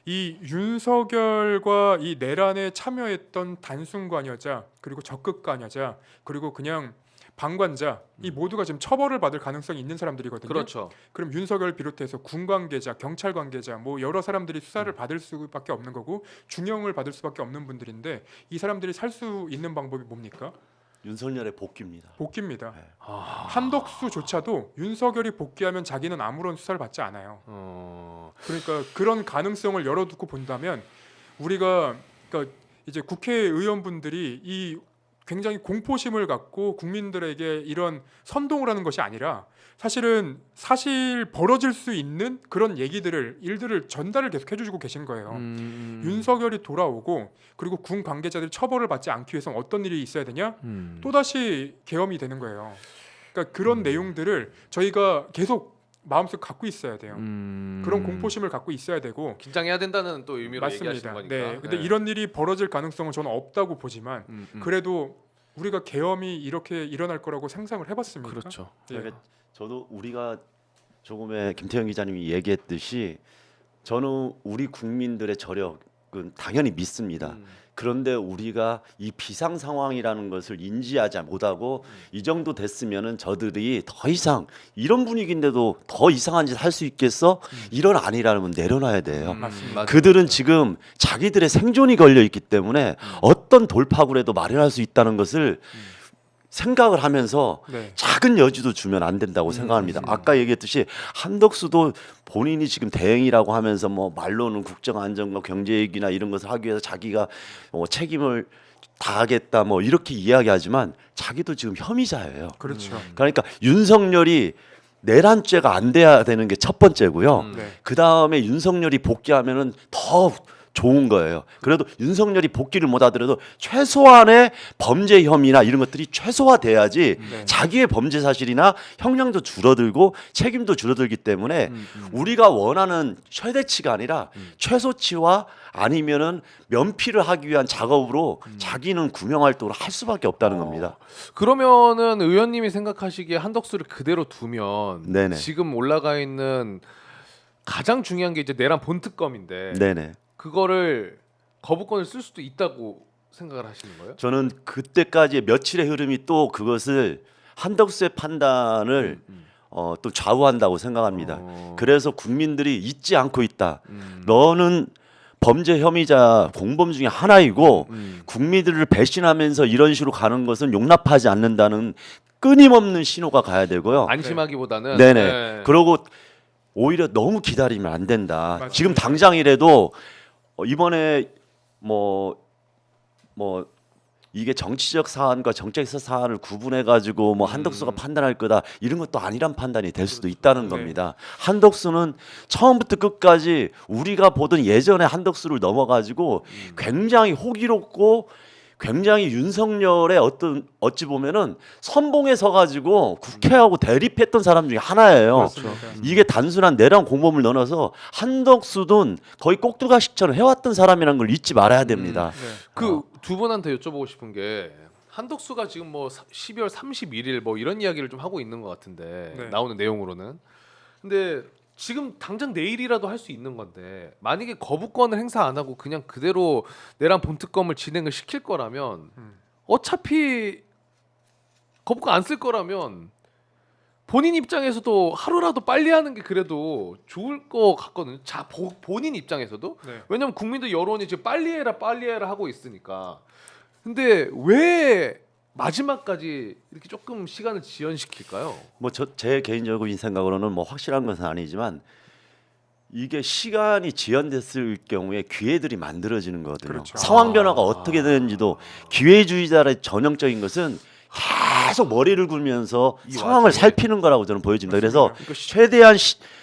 이 윤석열과 이 내란에 참여했던 단순 관여자 그리고 적극 관여자 그리고 그냥 방관자 이 모두가 지금 처벌을 받을 가능성이 있는 사람들이거든요. 그렇죠. 그럼 윤석열 비롯해서 군 관계자, 경찰 관계자 뭐 여러 사람들이 수사를 받을 수밖에 없는 거고 중형을 받을 수밖에 없는 분들인데 이 사람들이 살 수 있는 방법이 뭡니까? 윤석열의 복귀입니다. 복귀입니다. 네. 한덕수조차도 윤석열이 복귀하면 자기는 아무런 수사를 받지 않아요. 그러니까 그런 가능성을 열어두고 본다면 우리가 그러니까 이제 국회의원분들이 이 굉장히 공포심을 갖고 국민들에게 이런 선동을 하는 것이 아니라 사실은 사실 벌어질 수 있는 그런 일들을 전달을 계속 해주고 계신 거예요. 윤석열이 돌아오고 그리고 군 관계자들이 처벌을 받지 않기 위해서는 어떤 일이 있어야 되냐? 또다시 계엄이 되는 거예요. 그러니까 그런 내용들을 저희가 계속 마음속 갖고 있어야 돼요. 그런 공포심을 갖고 있어야 되고 긴장해야 된다는 또 의미로 얘기하시는 맞습니다. 거니까. 네. 근데 이런 일이 벌어질 가능성은 저는 없다고 보지만 그래도 우리가 계엄이 이렇게 일어날 거라고 상상을 해봤습니까? 그렇죠. 예. 그러니까 저도 우리가 조금의 김태형 기자님이 얘기했듯이 저는 우리 국민들의 저력은 당연히 믿습니다. 그런데 우리가 이 비상 상황이라는 것을 인지하지 못하고 이 정도 됐으면은 저들이 더 이상 이런 분위기인데도 더 이상한 짓 할 수 있겠어? 이런 아니라면 내려놔야 돼요. 맞습니다. 그들은 지금 자기들의 생존이 걸려 있기 때문에 어떤 돌파구라도 마련할 수 있다는 것을 생각을 하면서 네. 작은 여지도 주면 안 된다고 생각합니다. 아까 얘기했듯이 한덕수도 본인이 지금 대행이라고 하면서 뭐 말로는 국정 안정과 경제 얘기나 이런 것을 하기 위해서 자기가 책임을 다하겠다 뭐 이렇게 이야기하지만 자기도 지금 혐의자예요. 그렇죠. 그러니까 윤석열이 내란죄가 안 돼야 되는 게 첫 번째고요. 네. 그 다음에 윤석열이 복귀하면은 더 좋은 거예요. 그래도 윤석열이 복귀를 못 하더라도 최소한의 범죄 혐의나 이런 것들이 최소화돼야지 네. 자기의 범죄 사실이나 형량도 줄어들고 책임도 줄어들기 때문에 우리가 원하는 최대치가 아니라 최소치와 아니면은 면피를 하기 위한 작업으로 자기는 구명 활동을 할 수밖에 없다는 겁니다. 그러면은 의원님이 생각하시기에 한덕수를 그대로 두면 네네. 지금 올라가 있는 가장 중요한 게 이제 내란 본특검인데 네네. 그거를 거부권을 쓸 수도 있다고 생각을 하시는 거예요? 저는 그때까지의 며칠의 흐름이 또 그것을 한덕수의 판단을 또 좌우한다고 생각합니다. 그래서 국민들이 잊지 않고 있다. 너는 범죄 혐의자 공범 중에 하나이고 국민들을 배신하면서 이런 식으로 가는 것은 용납하지 않는다는 끊임없는 신호가 가야 되고요. 안심하기보다는 네네. 네. 그러고 오히려 너무 기다리면 안 된다. 맞습니다. 지금 당장이라도 이번에 뭐 이게 정치적 사안과 정책적 사안을 구분해 가지고 뭐 한덕수가 판단할 거다 이런 것도 아니란 판단이 될 수도 있다는 네. 겁니다. 한덕수는 처음부터 끝까지 우리가 보던 예전의 한덕수를 넘어 가지고 굉장히 호기롭고 굉장히 윤석열의 어찌 보면은 선봉에 서 가지고 국회하고 대립했던 사람 중에 하나예요. 그렇죠. 이게 단순한 내란 공범을 넣어서 한덕수는 거의 꼭두가시처럼 해왔던 사람이라는 걸 잊지 말아야 됩니다. 네. 그 두 분한테 여쭤보고 싶은 게 한덕수가 지금 뭐 12월 31일 뭐 이런 이야기를 좀 하고 있는 것 같은데 네. 나오는 내용으로는 근데 지금 당장 내일이라도 할 수 있는 건데 만약에 거부권을 행사 안 하고 그냥 그대로 내란 본특검을 진행을 시킬 거라면 어차피 거부권 안 쓸 거라면 본인 입장에서도 하루라도 빨리 하는 게 그래도 좋을 것 같거든요. 본인 입장에서도 네. 왜냐면 국민들 여론이 지금 빨리 해라 하고 있으니까. 근데 왜 마지막까지 이렇게 조금 시간을 지연시킬까요? 뭐 제 개인적인 생각으로는 뭐 확실한 것은 아니지만 이게 시간이 지연됐을 경우에 기회들이 만들어지는 거거든요. 그렇죠. 상황 변화가 어떻게 되는지도 기회주의자의 전형적인 것은 계속 머리를 굴면서 이 상황을 와중에. 살피는 거라고 저는 보여집니다. 그래서 그러니까 최대한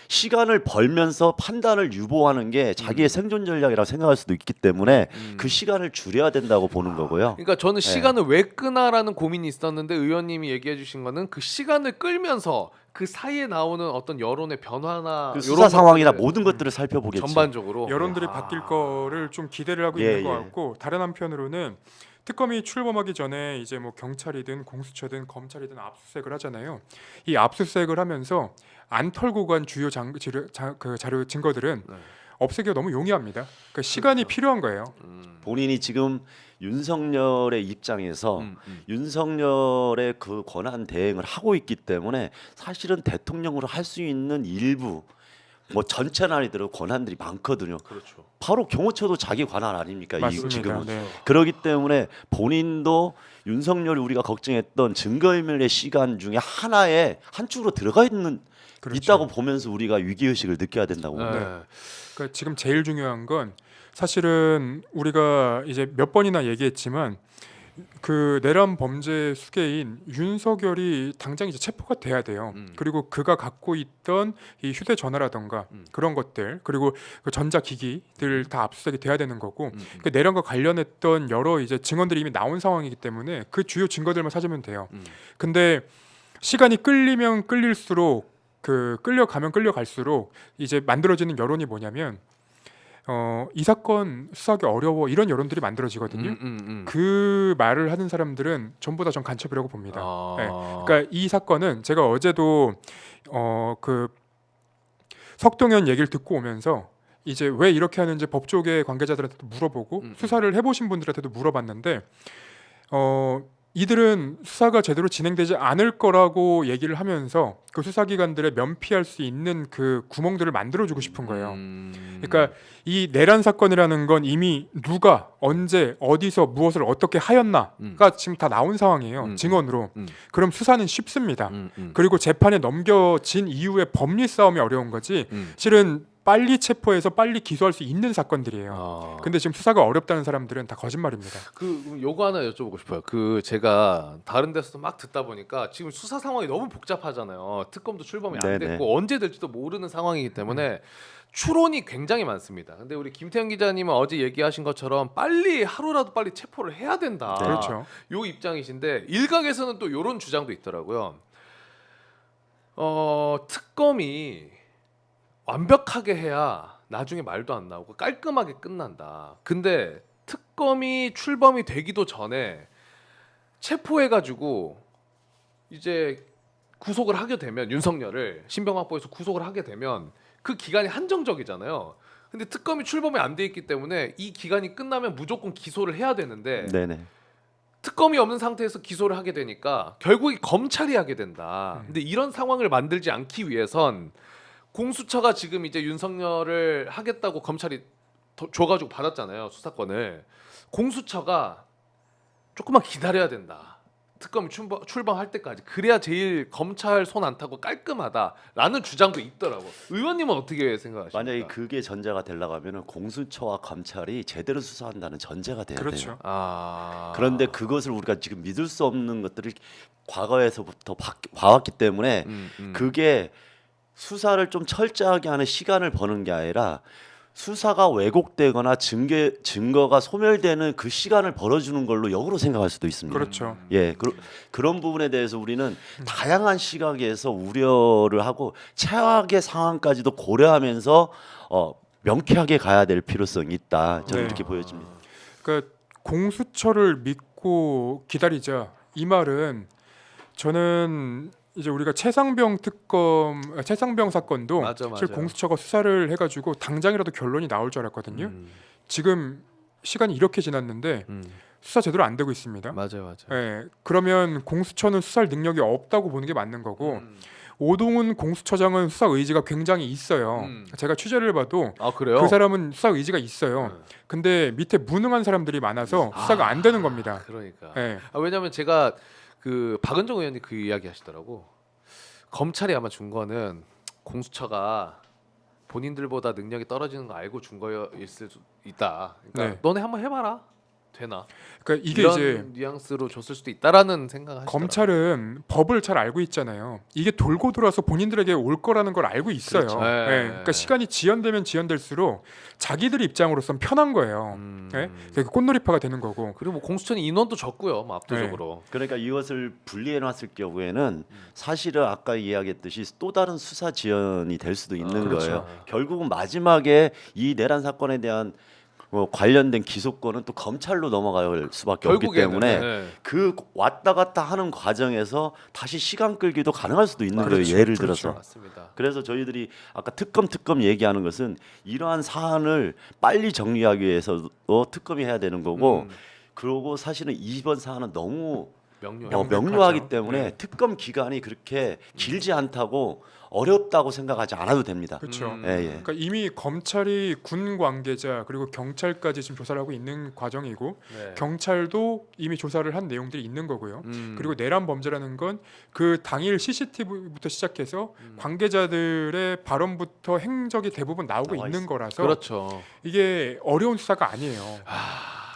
시간을 벌면서 판단을 유보하는 게 자기의 생존 전략이라고 생각할 수도 있기 때문에 그 시간을 줄여야 된다고 보는 거고요. 그러니까 저는 시간을 왜 끄나라는 고민이 있었는데 의원님이 얘기해 주신 거는 그 시간을 끌면서 그 사이에 나오는 어떤 여론의 변화나 그 요런 수사 상황이나 것들을 모든 것들을 살펴보겠죠. 전반적으로 여론들이 바뀔 거를 좀 기대를 하고 예, 있는 것 예. 같고 다른 한편으로는 특검이 출범하기 전에 이제 뭐 경찰이든 공수처든 검찰이든 압수수색을 하잖아요. 이 압수수색을 하면서 안 털고 간 주요 그 자료 증거들은 네. 없애기가 너무 용이합니다. 그러니까 시간이 필요한 거예요. 본인이 지금 윤석열의 입장에서 윤석열의 그 권한 대행을 하고 있기 때문에 사실은 대통령으로 할 수 있는 일부 뭐 전체는 아니더라도 권한들이 많거든요. 그렇죠. 바로 경호처도 자기 권한 아닙니까? 맞습니다. 지금은. 네. 그렇기 때문에 본인도 윤석열이 우리가 걱정했던 증거인멸의 시간 중에 하나에 한 축으로 들어가 있는 그렇죠. 있다고 보면서 우리가 위기 의식을 느껴야 된다고 봅니다. 네. 그러니까 지금 제일 중요한 건 사실은 우리가 이제 몇 번이나 얘기했지만 그 내란 범죄 수괴인 윤석열이 당장 이제 체포가 돼야 돼요. 그리고 그가 갖고 있던 이 휴대전화라던가 그런 것들 그리고 그 전자기기들 다 압수수색이 돼야 되는 거고 그 내란과 관련했던 여러 이제 증언들이 이미 나온 상황이기 때문에 그 주요 증거들만 찾으면 돼요. 근데 시간이 끌리면 끌릴수록 그 끌려갈수록 이제 만들어지는 여론이 뭐냐면 이 사건 수사하기 어려워 이런 여론들이 만들어지거든요. 그 말을 하는 사람들은 전부 다 전 간첩이라고 봅니다. 네. 그러니까 이 사건은 제가 어제도 그 석동현 얘기를 듣고 오면서 이제 왜 이렇게 하는지 법조계 관계자들한테도 물어보고 수사를 해보신 분들한테도 물어봤는데 이들은 수사가 제대로 진행되지 않을 거라고 얘기를 하면서 그 수사기관들의 면피할 수 있는 그 구멍들을 만들어주고 싶은 거예요. 그러니까 이 내란 사건이라는 건 이미 누가 언제 어디서 무엇을 어떻게 하였나가 지금 다 나온 상황이에요. 증언으로. 그럼 수사는 쉽습니다. 그리고 재판에 넘겨진 이후에 법리 싸움이 어려운 거지. 실은 빨리 체포해서 빨리 기소할 수 있는 사건들이에요. 아. 근데 지금 수사가 어렵다는 사람들은 다 거짓말입니다. 그럼 요거 하나 여쭤보고 싶어요. 그 제가 다른 데서도 막 듣다 보니까 지금 수사 상황이 너무 복잡하잖아요. 특검도 출범이 안 네네. 됐고 언제 될지도 모르는 상황이기 때문에 추론이 굉장히 많습니다. 근데 우리 김태형 기자님은 어제 얘기하신 것처럼 빨리 하루라도 빨리 체포를 해야 된다. 네. 그렇죠. 요 입장이신데 일각에서는 또 요런 주장도 있더라고요. 특검이 완벽하게 해야 나중에 말도 안 나오고 깔끔하게 끝난다. 근데 특검이 출범이 되기도 전에 체포해가지고 이제 구속을 하게 되면 윤석열을 신병확보해서 구속을 하게 되면 그 기간이 한정적이잖아요. 근데 특검이 출범이 안 돼 있기 때문에 이 기간이 끝나면 무조건 기소를 해야 되는데 네네. 특검이 없는 상태에서 기소를 하게 되니까 결국에 검찰이 하게 된다. 근데 이런 상황을 만들지 않기 위해선 공수처가 지금 이제 윤석열을 하겠다고 검찰이 줘가지고 받았잖아요, 수사권을. 공수처가 조금만 기다려야 된다. 특검이 출범할 때까지. 그래야 제일 검찰 손 안 타고 깔끔하다라는 주장도 있더라고. 의원님은 어떻게 생각하십니까? 만약에 그게 전제가 되려고 하면은 공수처와 검찰이 제대로 수사한다는 전제가 돼야 그렇죠. 돼요. 그런데 그것을 우리가 지금 믿을 수 없는 것들을 과거에서부터 봐왔기 때문에 그게 수사를 좀 철저하게 하는 시간을 버는 게 아니라 수사가 왜곡되거나 증거가 소멸되는 그 시간을 벌어주는 걸로 역으로 생각할 수도 있습니다. 그렇죠. 예, 그런 부분에 대해서 우리는 다양한 시각에서 우려를 하고 최악의 상황까지도 고려하면서 명쾌하게 가야 될 필요성이 있다. 저는 네. 이렇게 보여집니다. 그러니까 공수처를 믿고 기다리자 이 말은 저는 이제 우리가 최상병 사건도 맞아. 사실 공수처가 수사를 해가지고 당장이라도 결론이 나올 줄 알았거든요. 지금 시간이 이렇게 지났는데 수사 제대로 안 되고 있습니다. 맞아요. 예, 그러면 공수처는 수사할 능력이 없다고 보는 게 맞는 거고 오동훈 공수처장은 수사 의지가 굉장히 있어요. 제가 취재를 봐도 아 그래요? 그 사람은 수사 의지가 있어요. 근데 밑에 무능한 사람들이 많아서 수사가 안 되는 겁니다. 그러니까. 예. 왜냐하면 제가 그 박은정 의원이 그 이야기 하시더라고. 검찰이 아마 준 거는 공수처가 본인들보다 능력이 떨어지는 거 알고 준 거일 수 있다. 그러니까 네. 너네 한번 해봐라. 되나? 그러니까 이게 이런 이제 뉘앙스로 줬을 수도 있다라는 생각을 하시더라고요. 검찰은 법을 잘 알고 있잖아요. 이게 돌고 돌아서 본인들에게 올 거라는 걸 알고 있어요. 그렇죠. 예. 네. 그러니까 시간이 지연되면 지연될수록 자기들 입장으로선 편한 거예요. 예? 그러니까 꽃놀이파가 되는 거고. 그리고 뭐 공수처는 인원도 적고요, 뭐 압도적으로. 그러니까 이것을 분리해 놨을 경우에는 사실은 아까 이야기했듯이 또 다른 수사 지연이 될 수도 있는 그렇죠. 거예요. 결국은 마지막에 이 내란 사건에 대한 관련된 기소권은 또 검찰로 넘어갈 수밖에 없기 결국에는, 때문에 네. 그 왔다 갔다 하는 과정에서 다시 시간 끌기도 가능할 수도 있는 그렇죠. 거예요. 예를 그렇죠. 들어서. 맞습니다. 그래서 저희들이 아까 특검 얘기하는 것은 이러한 사안을 빨리 정리하기 위해서도 특검이 해야 되는 거고 그리고 사실은 이번 사안은 너무 명료해요. 명료하기 때문에 특검 기간이 그렇게 길지 않다고 어렵다고 생각하지 않아도 됩니다. 그렇죠. 예, 예. 그러니까 이미 검찰이 군 관계자 그리고 경찰까지 지금 조사를 하고 있는 과정이고 네. 경찰도 이미 조사를 한 내용들이 있는 거고요. 그리고 내란 범죄라는 건 그 당일 CCTV부터 시작해서 관계자들의 발언부터 행적이 대부분 나오고 나와 있는 있어. 거라서 그렇죠. 이게 어려운 수사가 아니에요.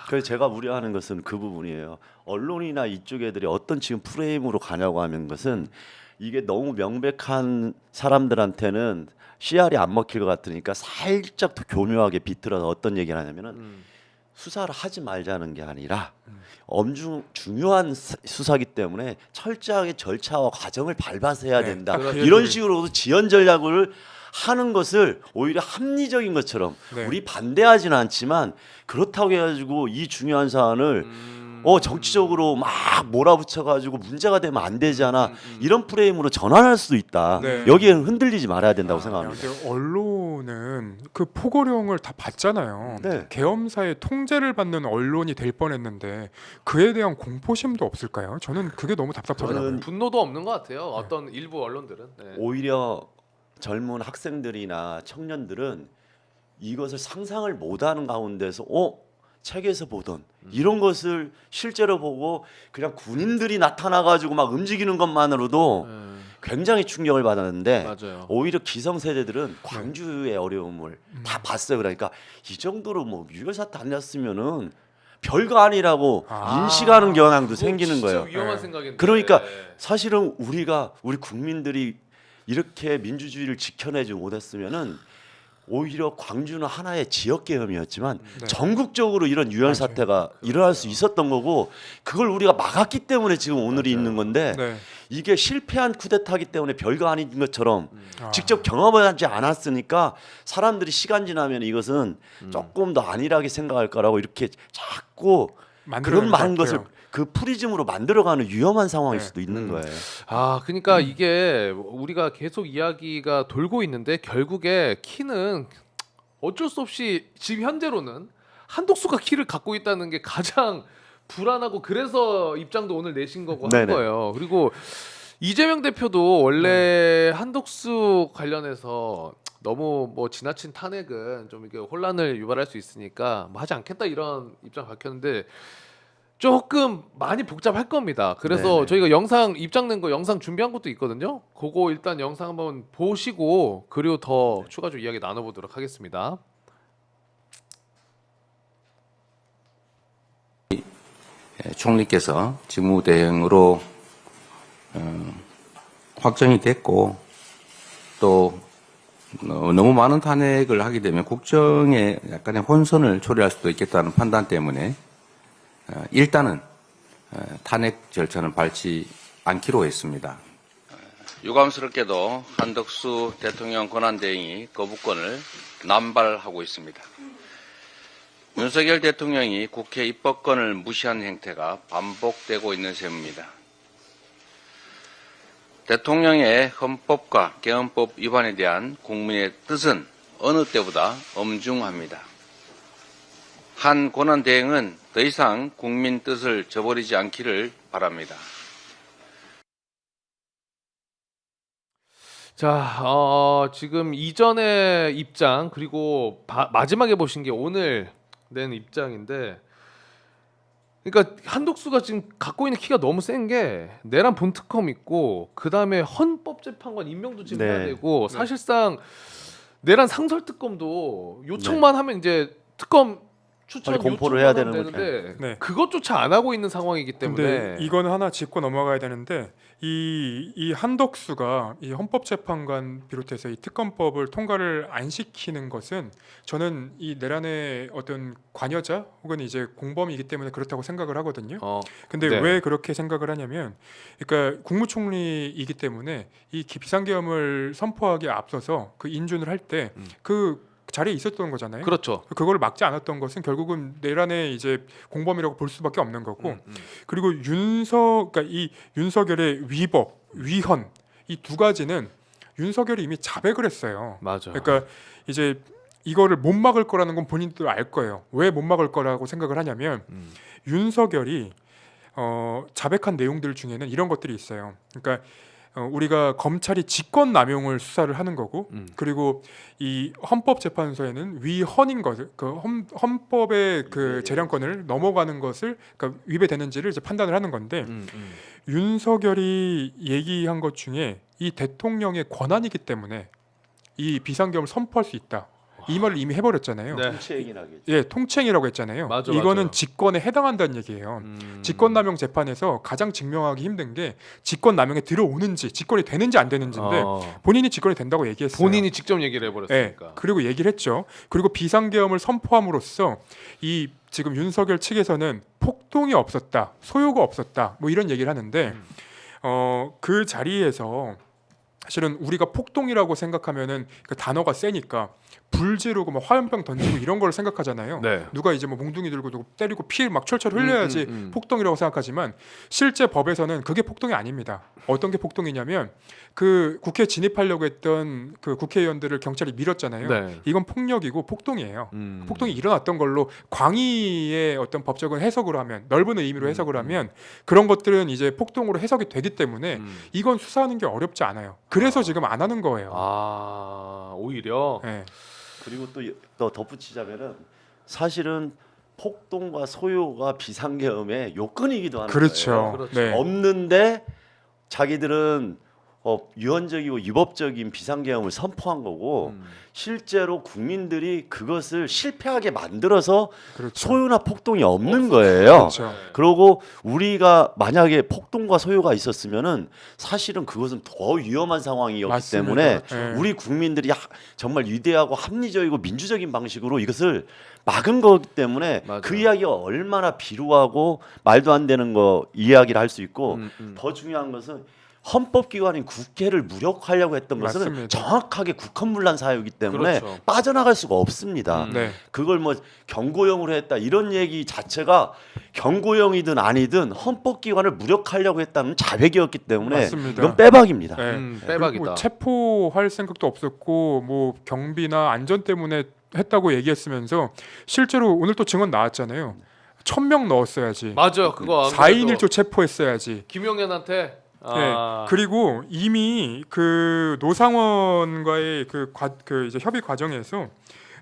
그래서 제가 우려하는 것은 그 부분이에요. 언론이나 이쪽 애들이 어떤 지금 프레임으로 가냐고 하는 것은 이게 너무 명백한 사람들한테는 CR이 안 먹힐 것 같으니까 살짝 더 교묘하게 비틀어서 어떤 얘기를 하냐면은 수사를 하지 말자는 게 아니라 중요한 수사기 때문에 철저하게 절차와 과정을 밟아서 해야 네, 된다. 딱 그 이런 얘기를- 식으로 지연 전략을 하는 것을 오히려 합리적인 것처럼 네. 우리 반대하지는 않지만 그렇다고 해가지고 이 중요한 사안을 정치적으로 막 몰아붙여가지고 문제가 되면 안 되잖아 이런 프레임으로 전환할 수도 있다. 네. 여기에는 흔들리지 말아야 된다고 생각합니다. 근데 언론은 그 포고령을 다 봤잖아요. 네. 계엄사의 통제를 받는 언론이 될 뻔했는데 그에 대한 공포심도 없을까요? 저는 그게 너무 답답하더라고요. 저는 분노도 없는 것 같아요. 어떤 일부 언론들은. 네. 오히려 젊은 학생들이나 청년들은 이것을 상상을 못하는 가운데서 책에서 보던 이런 것을 실제로 보고 그냥 군인들이 나타나가지고 막 움직이는 것만으로도 굉장히 충격을 받았는데 맞아요. 오히려 기성세대들은 광주의 어려움을 다 봤어요. 그러니까 이 정도로 뭐 유혈사태 안 났으면은 별거 아니라고 인식하는 경향도 생기는 거예요. 위험한 네. 생각인데. 그러니까 사실은 우리 국민들이 이렇게 민주주의를 지켜내지 못했으면은 오히려 광주는 하나의 지역 계엄이었지만 네. 전국적으로 이런 유혈 사태가 일어날 수 있었던 거고 그걸 우리가 막았기 때문에 지금 오늘이 있는 건데 네. 이게 실패한 쿠데타기 때문에 별거 아닌 것처럼 아. 직접 경험하지 않았으니까 사람들이 시간 지나면 이것은 조금 더 안일하게 생각할 거라고 이렇게 자꾸 그런 만들어내는 많은 것 것을 같아요. 그 프리즘으로 만들어가는 위험한 상황일 네. 수도 있는 거예요. 그러니까 이게 우리가 계속 이야기가 돌고 있는데 결국에 키는 어쩔 수 없이 지금 현재로는 한독수가 키를 갖고 있다는 게 가장 불안하고 그래서 입장도 오늘 내신 거고 한 네네. 거예요. 그리고 이재명 대표도 원래 한독수 관련해서 너무 뭐 지나친 탄핵은 좀 이렇게 혼란을 유발할 수 있으니까 뭐 하지 않겠다 이런 입장 밝혔는데 조금 많이 복잡할 겁니다. 그래서 네네. 저희가 영상 입장 낸 거 영상 준비한 것도 있거든요. 그거 일단 영상 한번 보시고 그리고 더 추가적으로 이야기 나눠보도록 하겠습니다. 총리께서 직무대행으로 확정이 됐고 또 너무 많은 탄핵을 하게 되면 국정에 약간의 혼선을 초래할 수도 있겠다는 판단 때문에 일단은 탄핵 절차는 밟지 않기로 했습니다. 유감스럽게도 한덕수 대통령 권한대행이 거부권을 남발하고 있습니다. 윤석열 대통령이 국회 입법권을 무시한 행태가 반복되고 있는 셈입니다. 대통령의 헌법과 개헌법 위반에 대한 국민의 뜻은 어느 때보다 엄중합니다. 한 권한대행은 더 이상 국민 뜻을 저버리지 않기를 바랍니다. 자, 지금 이전의 입장 그리고 마지막에 보신 게 오늘 낸 입장인데, 그러니까 한독수가 지금 갖고 있는 키가 너무 센 게 내란 본특검 있고 그 다음에 헌법재판관 임명도 지금 해야 네. 되고 사실상 내란 상설특검도 요청만 하면 이제 특검 추천 빨리 공포를 요청만 해야 하면 되는 되는데 네. 그것조차 안 하고 있는 상황이기 때문에 근데 이거는 하나 짚고 넘어가야 되는데 이 한덕수가 이 헌법재판관 비롯해서 이 특검법을 통과를 안 시키는 것은 저는 이 내란의 어떤 관여자 혹은 이제 공범이기 때문에 그렇다고 생각을 하거든요. 근데 네. 왜 그렇게 생각을 하냐면, 그러니까 국무총리이기 때문에 이 비상계엄을 선포하기에 앞서서 그 인준을 할 때 그 자리에 있었던 거잖아요. 그렇죠. 그걸 막지 않았던 것은 결국은 내란의 이제 공범이라고 볼 수밖에 없는 거고, 그리고 그러니까 이 윤석열의 위법, 위헌 이 두 가지는 윤석열이 이미 자백을 했어요. 맞아. 그러니까 이제 이거를 못 막을 거라는 건 본인도 알 거예요. 왜 못 막을 거라고 생각을 하냐면 윤석열이 자백한 내용들 중에는 이런 것들이 있어요. 그러니까 우리가 검찰이 직권남용을 수사를 하는 거고, 그리고 이 헌법재판소에는 위헌인 것을, 그 헌법의 그 재량권을 넘어가는 것을, 그러니까 위배되는지를 이제 판단을 하는 건데, 윤석열이 얘기한 것 중에 이 대통령의 권한이기 때문에 이 비상계엄을 선포할 수 있다. 이 말을 이미 해버렸잖아요. 네. 통치행위라겠죠. 예, 통치행위라고 했잖아요. 맞아, 이거는 맞아요. 직권에 해당한다는 얘기예요. 직권남용 재판에서 가장 증명하기 힘든 게 직권남용에 들어오는지, 직권이 되는지 안 되는지인데 본인이 직권이 된다고 얘기했어요. 본인이 직접 얘기를 예, 해버렸으니까. 그리고 얘기를 했죠. 그리고 비상계엄을 선포함으로써 이 지금 윤석열 측에서는 폭동이 없었다, 소요가 없었다, 뭐 이런 얘기를 하는데 그 자리에서 사실은 우리가 폭동이라고 생각하면은 그 단어가 세니까 불 지르고 막 화염병 던지고 이런 걸 생각하잖아요. 네. 누가 이제 뭐 몽둥이 들고 누구 때리고 피 막 철철 흘려야지 폭동이라고 생각하지만 실제 법에서는 그게 폭동이 아닙니다. 어떤 게 폭동이냐면 그 국회에 진입하려고 했던 그 국회의원들을 경찰이 밀었잖아요. 네. 이건 폭력이고 폭동이에요. 폭동이 일어났던 걸로 광의의 어떤 법적인 해석으로 하면, 넓은 의미로 해석을 하면 그런 것들은 이제 폭동으로 해석이 되기 때문에 이건 수사하는 게 어렵지 않아요. 그래서 지금 안 하는 거예요. 오히려. 네. 그리고 또 덧붙이자면은 사실은 폭동과 소요가 비상계엄의 요건이기도 하는 그렇죠. 거예요. 그렇죠. 네. 없는데 자기들은 유언적이고 위법적인 비상계엄을 선포한 거고 실제로 국민들이 그것을 실패하게 만들어서 그렇죠. 소요나 폭동이 없는 거예요. 그렇죠. 그리고 우리가 만약에 폭동과 소요가 있었으면은 사실은 그것은 더 위험한 상황이었기 맞습니다. 때문에 네. 우리 국민들이 정말 위대하고 합리적이고 민주적인 방식으로 이것을 막은 거기 때문에 맞아요. 그 이야기가 얼마나 비루하고 말도 안 되는 거 이야기를 할 수 있고 더 중요한 것은 헌법기관인 국회를 무력화하려고 했던 것은 맞습니다. 정확하게 국헌문란 사유이기 때문에 그렇죠. 빠져나갈 수가 없습니다. 네. 그걸 뭐 경고형으로 했다 이런 얘기 자체가 경고형이든 아니든 헌법기관을 무력화하려고 했다는 자백이었기 때문에 맞습니다. 이건 빼박입니다. 네. 빼박이다. 그리고 체포할 생각도 없었고 뭐 경비나 안전 때문에 했다고 얘기했으면서 실제로 오늘 또 증언 나왔잖아요. 1,000명 넣었어야지. 맞아요. 그거 안 4인 그래도 1조 체포했어야지. 김용현한테 네. 그리고 이미 그 노상원과의 그 이제 협의 과정에서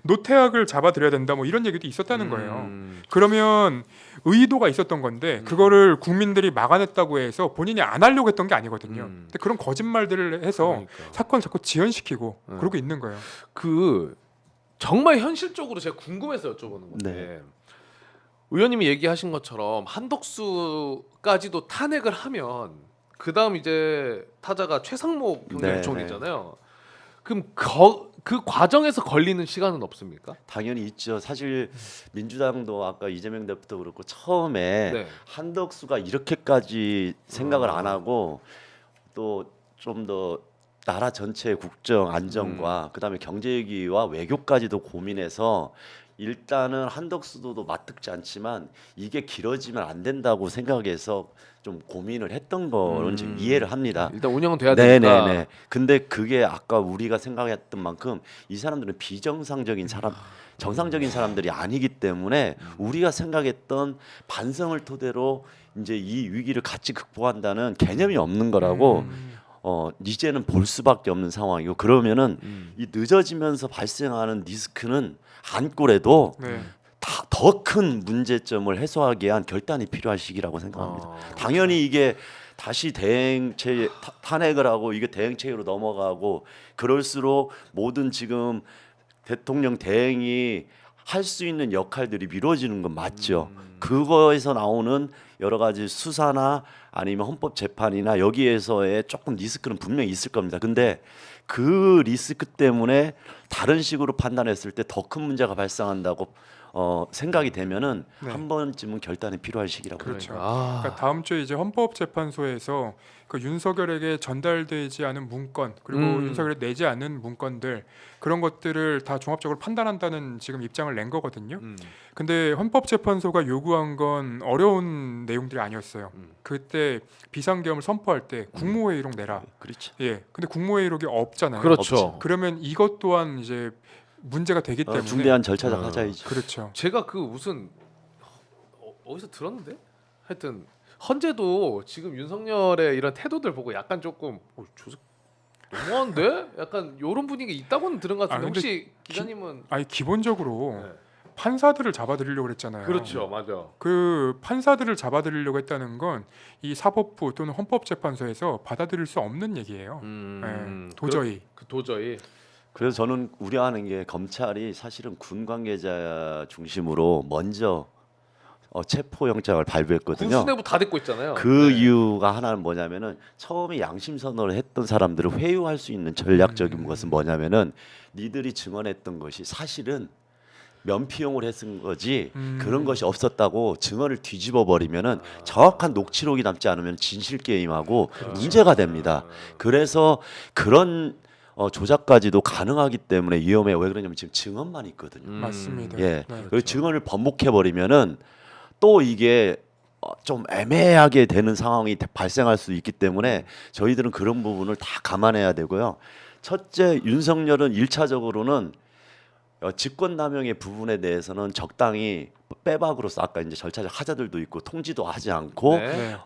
노태악을 잡아들여야 된다 뭐 이런 얘기도 있었다는 거예요. 그러면 의도가 있었던 건데 그거를 국민들이 막아냈다고 해서 본인이 안 하려고 했던 게 아니거든요. 근데 그런 거짓말들을 해서 그러니까. 사건 자꾸 지연시키고 그러고 있는 거예요. 그 정말 현실적으로 제가 궁금해서 여쭤보는 건데 네. 의원님이 얘기하신 것처럼 한덕수까지도 탄핵을 하면 그 다음 이제 타자가 최상목 경제부총리잖아요. 그럼 그 과정에서 걸리는 시간은 없습니까? 당연히 있죠. 사실 민주당도 아까 이재명 대표도 그렇고 처음에 네. 한덕수가 이렇게까지 생각을 안 하고 또 좀 더 나라 전체의 국정 안정과 그다음에 경제 위기와 외교까지도 고민해서 일단은 한덕수도 맞듣지 않지만 이게 길어지면 안 된다고 생각해서 좀 고민을 했던 거는 좀 이해를 합니다. 일단 운영은 돼야 되니까. 네네네. 근데 그게 아까 우리가 생각했던 만큼 이 사람들은 비정상적인 사람, 정상적인 사람들이 아니기 때문에 우리가 생각했던 반성을 토대로 이제 이 위기를 같이 극복한다는 개념이 없는 거라고. 이제는 볼 수밖에 없는 상황이고 그러면은 이 늦어지면서 발생하는 리스크는 안고래도 네. 더 큰 문제점을 해소하기 위한 결단이 필요한 시기라고 생각합니다. 당연히 이게 다시 대행체 탄핵을 하고 이게 대행체로 넘어가고 그럴수록 모든 지금 대통령 대행이 할 수 있는 역할들이 미뤄지는 건 맞죠. 그거에서 나오는 여러 가지 수사나 아니면 헌법 재판이나 여기에서의 조금 리스크는 분명히 있을 겁니다. 근데 그 리스크 때문에 다른 식으로 판단했을 때 더 큰 문제가 발생한다고 생각이 되면은 네. 한 번쯤은 결단이 필요할 시기라고 그렇죠. 아. 그러니까 다음 주에 이제 헌법재판소에서 그 윤석열에게 전달되지 않은 문건 그리고 윤석열이 내지 않은 문건들 그런 것들을 다 종합적으로 판단한다는 지금 입장을 낸 거거든요. 근데 헌법재판소가 요구한 건 어려운 내용들이 아니었어요. 그때 비상계엄을 선포할 때 국무회의록 내라. 그렇죠. 예. 근데 국무회의록이 없잖아요. 그렇죠. 그러면 이것 또한 이제 문제가 되기 때문에 중대한 절차적 하자이죠. 그렇죠. 제가 그 무슨 어디서 들었는데 하여튼 헌재도 지금 윤석열의 이런 태도들 보고 약간 조금 조색 너무한데? 약간 이런 분위기 있다고는 들은 것 같은데 근데 혹시 기자님은 아니 기본적으로 네. 판사들을 잡아들이려고 그랬잖아요. 그렇죠, 맞아. 그 판사들을 잡아들이려고 했다는 건 이 사법부 또는 헌법재판소에서 받아들일 수 없는 얘기예요. 도저히. 도저히. 그래서 저는 우려하는 게 검찰이 사실은 군 관계자 중심으로 먼저 체포영장을 발부했거든요. 군수내부 다 듣고 있잖아요. 그 이유가 하나는 뭐냐면은 처음에 양심 선언을 했던 사람들을 회유할 수 있는 전략적인 것은 뭐냐면은 니들이 증언했던 것이 사실은 면피용을 했은 거지 그런 것이 없었다고 증언을 뒤집어 버리면은 정확한 녹취록이 남지 않으면 진실 게임하고 문제가 됩니다. 그래서 그런 조작까지도 가능하기 때문에 위험해요. 왜 그러냐면 지금 증언만 있거든요. 맞습니다. 예, 네. 그 증언을 번복해 버리면은 또 이게 좀 애매하게 되는 상황이 발생할 수 있기 때문에 저희들은 그런 부분을 다 감안해야 되고요. 첫째, 윤석열은 1차적으로는 직권남용의 부분에 대해서는 적당히 빼박으로서 아까 이제 절차적 하자들도 있고 통지도 하지 않고 네. 네.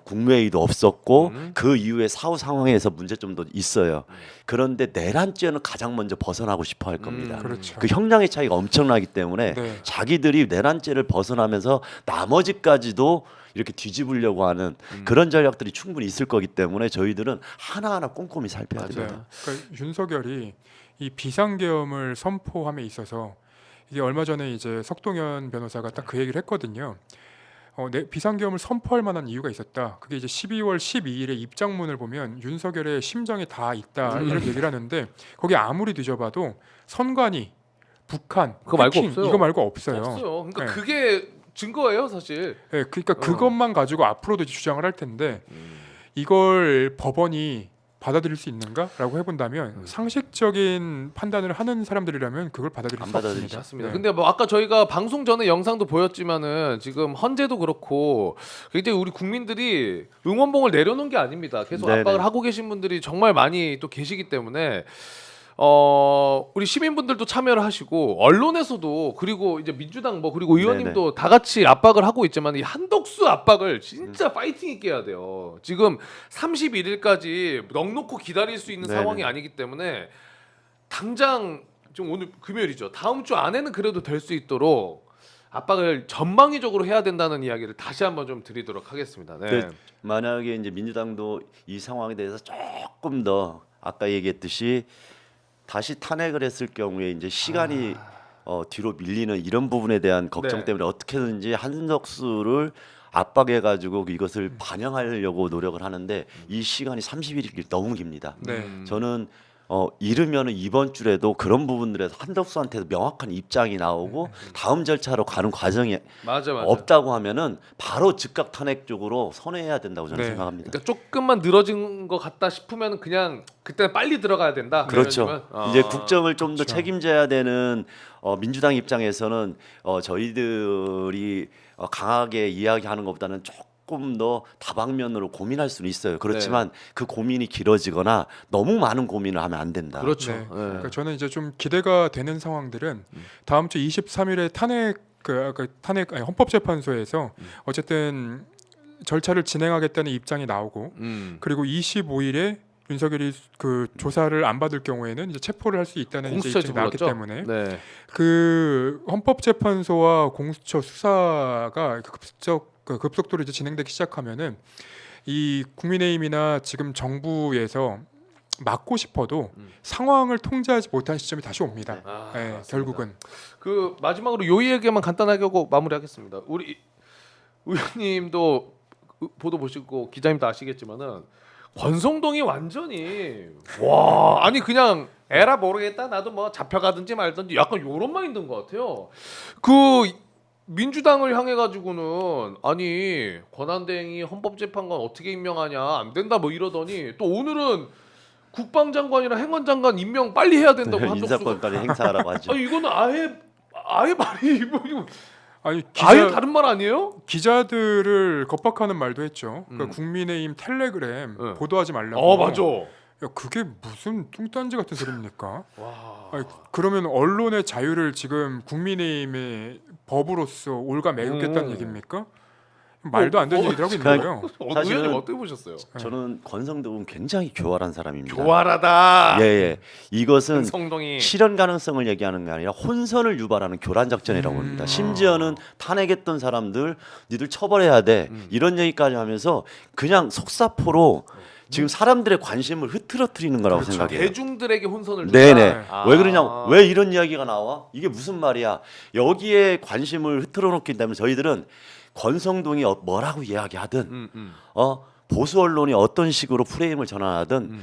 국무회의도 없었고 그 이후에 사후 상황에서 문제점도 있어요. 그런데 내란죄는 가장 먼저 벗어나고 싶어 할 겁니다. 그렇죠. 그 형량의 차이가 엄청나기 때문에 네. 자기들이 내란죄를 벗어나면서 나머지까지도 이렇게 뒤집으려고 하는 그런 전략들이 충분히 있을 거기 때문에 저희들은 하나하나 꼼꼼히 살펴야 됩니다. 맞아요. 그러니까 윤석열이 이 비상계엄을 선포함에 있어서 이게 얼마 전에 이제 석동현 변호사가 딱 그 얘기를 했거든요. 비상계엄을 선포할 만한 이유가 있었다. 그게 이제 12월 12일에 입장문을 보면 윤석열의 심정에 다 있다 이런 얘기를 하는데 거기 아무리 뒤져봐도 선관위, 북한, 그거 말고 해킹, 없어요. 이거 말고 없어요. 없어요. 그러니까 네. 그게 증거예요, 사실. 네, 그러니까 그것만 가지고 앞으로도 주장을 할 텐데 이걸 법원이 받아들일 수 있는가라고 해본다면 상식적인 판단을 하는 사람들이라면 그걸 받아들일 안 수 받아들이죠. 없습니다. 맞습니다. 네. 근데 뭐 아까 저희가 방송 전에 영상도 보였지만은 지금 헌재도 그렇고 굉장히 우리 국민들이 응원봉을 내려놓은 게 아닙니다. 계속 네네. 압박을 하고 계신 분들이 정말 많이 또 계시기 때문에 우리 시민분들도 참여를 하시고 언론에서도 그리고 이제 민주당 뭐 그리고 의원님도 다 같이 압박을 하고 있지만 이 한덕수 압박을 진짜 파이팅 있게 해야 돼요. 지금 31일까지 넉넉히 기다릴 수 있는 네네. 상황이 아니기 때문에 당장 좀 오늘 금요일이죠. 다음 주 안에는 그래도 될 수 있도록 압박을 전방위적으로 해야 된다는 이야기를 다시 한번 좀 드리도록 하겠습니다. 네. 네. 만약에 이제 민주당도 이 상황에 대해서 조금 더 아까 얘기했듯이 다시 탄핵을 했을 경우에 이제 시간이 뒤로 밀리는 이런 부분에 대한 걱정 네. 때문에 어떻게든지 한덕수를 압박해가지고 이것을 반영하려고 노력을 하는데 이 시간이 31일 너무 깁니다. 네. 저는 이르면은 이번 주에도 그런 부분들에서 한덕수한테도 명확한 입장이 나오고 다음 절차로 가는 과정이 맞아. 없다고 하면은 바로 즉각 탄핵 쪽으로 선회해야 된다고 저는 네. 생각합니다. 그러니까 조금만 늘어진 것 같다 싶으면 그냥 그때 빨리 들어가야 된다. 그렇죠. 그러면? 이제 국정을 좀 더 그렇죠. 책임져야 되는 민주당 입장에서는 저희들이 강하게 이야기하는 것보다는 조금 더 다방면으로 고민할 수는 있어요. 그렇지만 그 고민이 길어지거나 너무 많은 고민을 하면 안 된다. 그렇죠. 네. 네. 그러니까 저는 이제 좀 기대가 되는 상황들은 다음 주 23일에 헌법재판소에서 어쨌든 절차를 진행하겠다는 입장이 나오고 그리고 25일에 윤석열이 그 조사를 안 받을 경우에는 이제 체포를 할 수 있다는 이제 공수처 입장이 나왔기 불렀죠? 때문에 네. 그 헌법재판소와 공수처 수사가 급속도로 이제 진행되기 시작하면은 이 국민의힘이나 지금 정부에서 막고 싶어도 상황을 통제하지 못한 시점이 다시 옵니다. 네, 맞습니다. 결국은 그 마지막으로 요 얘기만 간단하게 하고 마무리하겠습니다. 우리 의원님도 보도 보시고 기자님도 아시겠지만은 권성동이 완전히 와 아니 그냥 에라 모르겠다 나도 뭐 잡혀가든지 말든지 약간 요런 마인드인 것 같아요. 그 민주당을 향해 가지고는 아니 권한대행이 헌법재판관 어떻게 임명하냐 안 된다 뭐 이러더니 또 오늘은 국방장관이랑 행안장관 임명 빨리 해야 된다고 한덕수가 인사권까지 행사하라고 하죠. 아니 이거는 아예 말이 이거 아니 아예 다른 말 아니에요? 기자들을 겁박하는 말도 했죠. 그러니까 국민의힘 텔레그램 네. 보도하지 말라고. 맞아. 야, 그게 무슨 뚱딴지 같은 소리입니까? 와. 아니, 그러면 언론의 자유를 지금 국민의힘의 법으로서 올가매겠다는 얘기입니까? 말도 안 되는 얘기를 하고 있는 그러니까 거예요. 사실은 의원님 어떻게 보셨어요? 저는 권성동은 굉장히 교활한 사람입니다. 교활하다. 예. 이것은 성동이 실현 가능성을 얘기하는 게 아니라 혼선을 유발하는 교란 작전이라고 합니다. 심지어는 탄핵했던 사람들 니들 처벌해야 돼. 이런 얘기까지 하면서 그냥 속사포로 지금 사람들의 관심을 흐트러뜨리는 거라고 생각해요. 대중들에게 혼선을 네네. 준다. 아. 왜 그러냐? 왜 이런 이야기가 나와? 이게 무슨 말이야? 여기에 관심을 흐트러놓기 때문에 저희들은 권성동이 뭐라고 이야기하든 보수 언론이 어떤 식으로 프레임을 전환하든